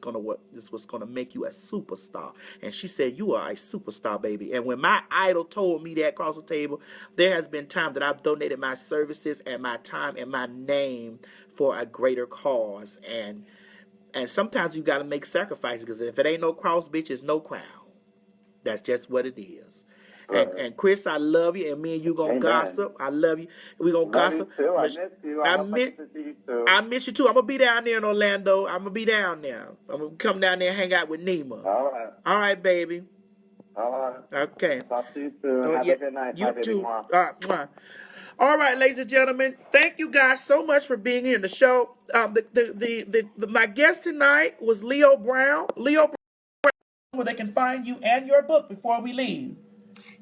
S2: what's gonna make you a superstar. And she said, you are a superstar, baby. And when my idol told me that across the table, there has been time that I've donated my services and my time and my name for a greater cause. And sometimes you gotta make sacrifices, because if it ain't no cross, bitch, it's no crown. That's just what it is. And Chris, I love you, and me and you gonna gossip. I love you. We gonna gossip.
S9: You too. I miss you. I miss to see you too.
S2: I miss you too. I'm gonna be down there in Orlando. I'm gonna be down there. I'm gonna come down there and hang out with Nima.
S9: All right.
S2: All right, baby.
S9: All right.
S2: Okay.
S9: Talk to you soon. Have a good night.
S2: You
S9: Bye,
S2: too.
S9: baby.
S2: All right. Mwah. All right, ladies and gentlemen, thank you guys so much for being here in the show. My guest tonight was Leo Brown. Leo Brown, where they can find you and your book before we leave.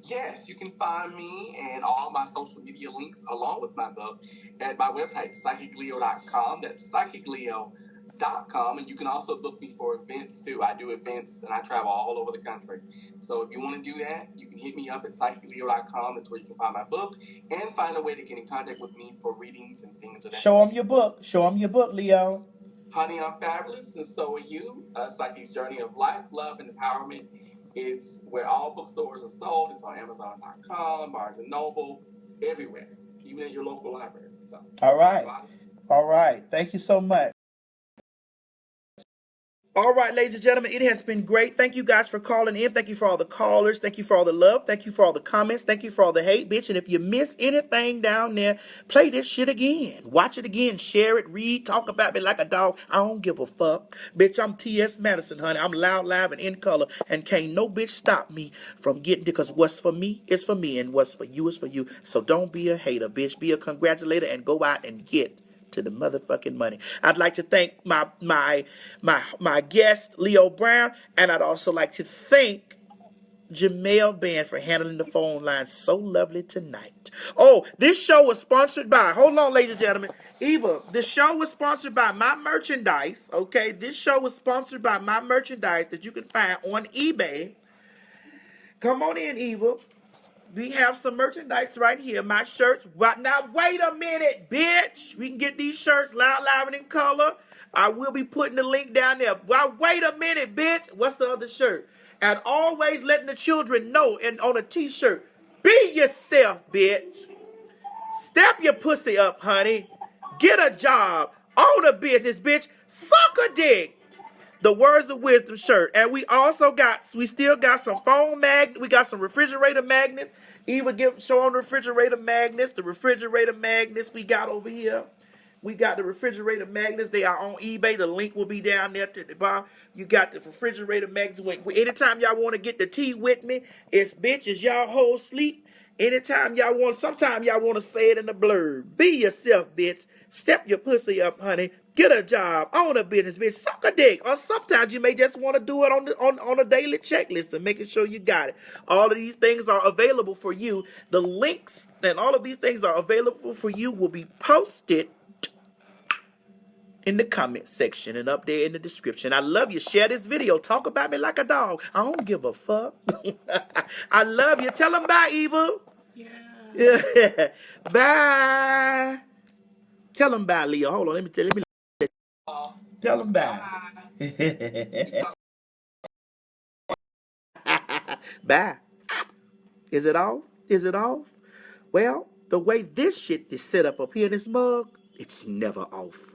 S4: Yes, you can find me and all my social media links along with my book at my website, psychicleo.com. That's psychicleo.com. And you can also book me for events too. I do events and I travel all over the country. So if you want to do that, you can hit me up at psychicleo.com. That's where you can find my book and find a way to get in contact with me for readings and things of that.
S2: Show them your book. Show them your book, Leo.
S4: Honey, I'm fabulous, and so are you. Psychic's Journey of Life, Love, and Empowerment. It's where all bookstores are sold. It's on Amazon.com, Barnes & Noble, everywhere, even at your local library. So,
S2: all right. All right. Thank you so much. All right, ladies and gentlemen, it has been great. Thank you guys for calling in. Thank you for all the callers. Thank you for all the love. Thank you for all the comments. Thank you for all the hate, bitch. And if you miss anything down there, play this shit again. Watch it again. Share it. Read. Talk about me like a dog. I don't give a fuck. Bitch, I'm T.S. Madison, honey. I'm loud, live, and in color. And can't no bitch stop me from getting it, because what's for me is for me, and what's for you is for you. So don't be a hater, bitch. Be a congratulator and go out and get to the motherfucking money. I'd like to thank my guest, Leo Brown, and I'd also like to thank Jamel Band for handling the phone line so lovely tonight. Oh, this show was sponsored by, hold on, ladies and gentlemen, Eva, the show was sponsored by my merchandise, okay? This show was sponsored by my merchandise that you can find on eBay. Come on in, Eva. We have some merchandise right here. My shirts. Now, wait a minute, bitch. We can get these shirts loud, live, and in color. I will be putting the link down there. Well, wait a minute, bitch. What's the other shirt? And always letting the children know, and on a t-shirt, be yourself, bitch. Step your pussy up, honey. Get a job. Own a business, bitch. Suck a dick. The Words of Wisdom shirt. And we still got some phone magnets. We got some refrigerator magnets. Eva show on refrigerator magnets. The refrigerator magnets we got over here. We got the refrigerator magnets. They are on eBay. The link will be down there to the bottom. You got the refrigerator magnets. Anytime y'all want to get the tea with me, it's bitches, y'all whole sleep. Anytime y'all want, sometimes y'all want to say it in the blurb. Be yourself, bitch. Step your pussy up, honey. Get a job. Own a business, bitch. Suck a dick. Or sometimes you may just want to do it on a daily checklist and making sure you got it. All of these things are available for you. The links and all of these things are available for you will be posted in the comment section and up there in the description. I love you. Share this video. Talk about me like a dog. I don't give a fuck. I love you. Tell them bye, Eva. Yeah. Bye. Tell them bye, Leo. Hold on. Let me tell them bye. Bye. Is it off? Is it off? Well, the way this shit is set up here in this mug, it's never off.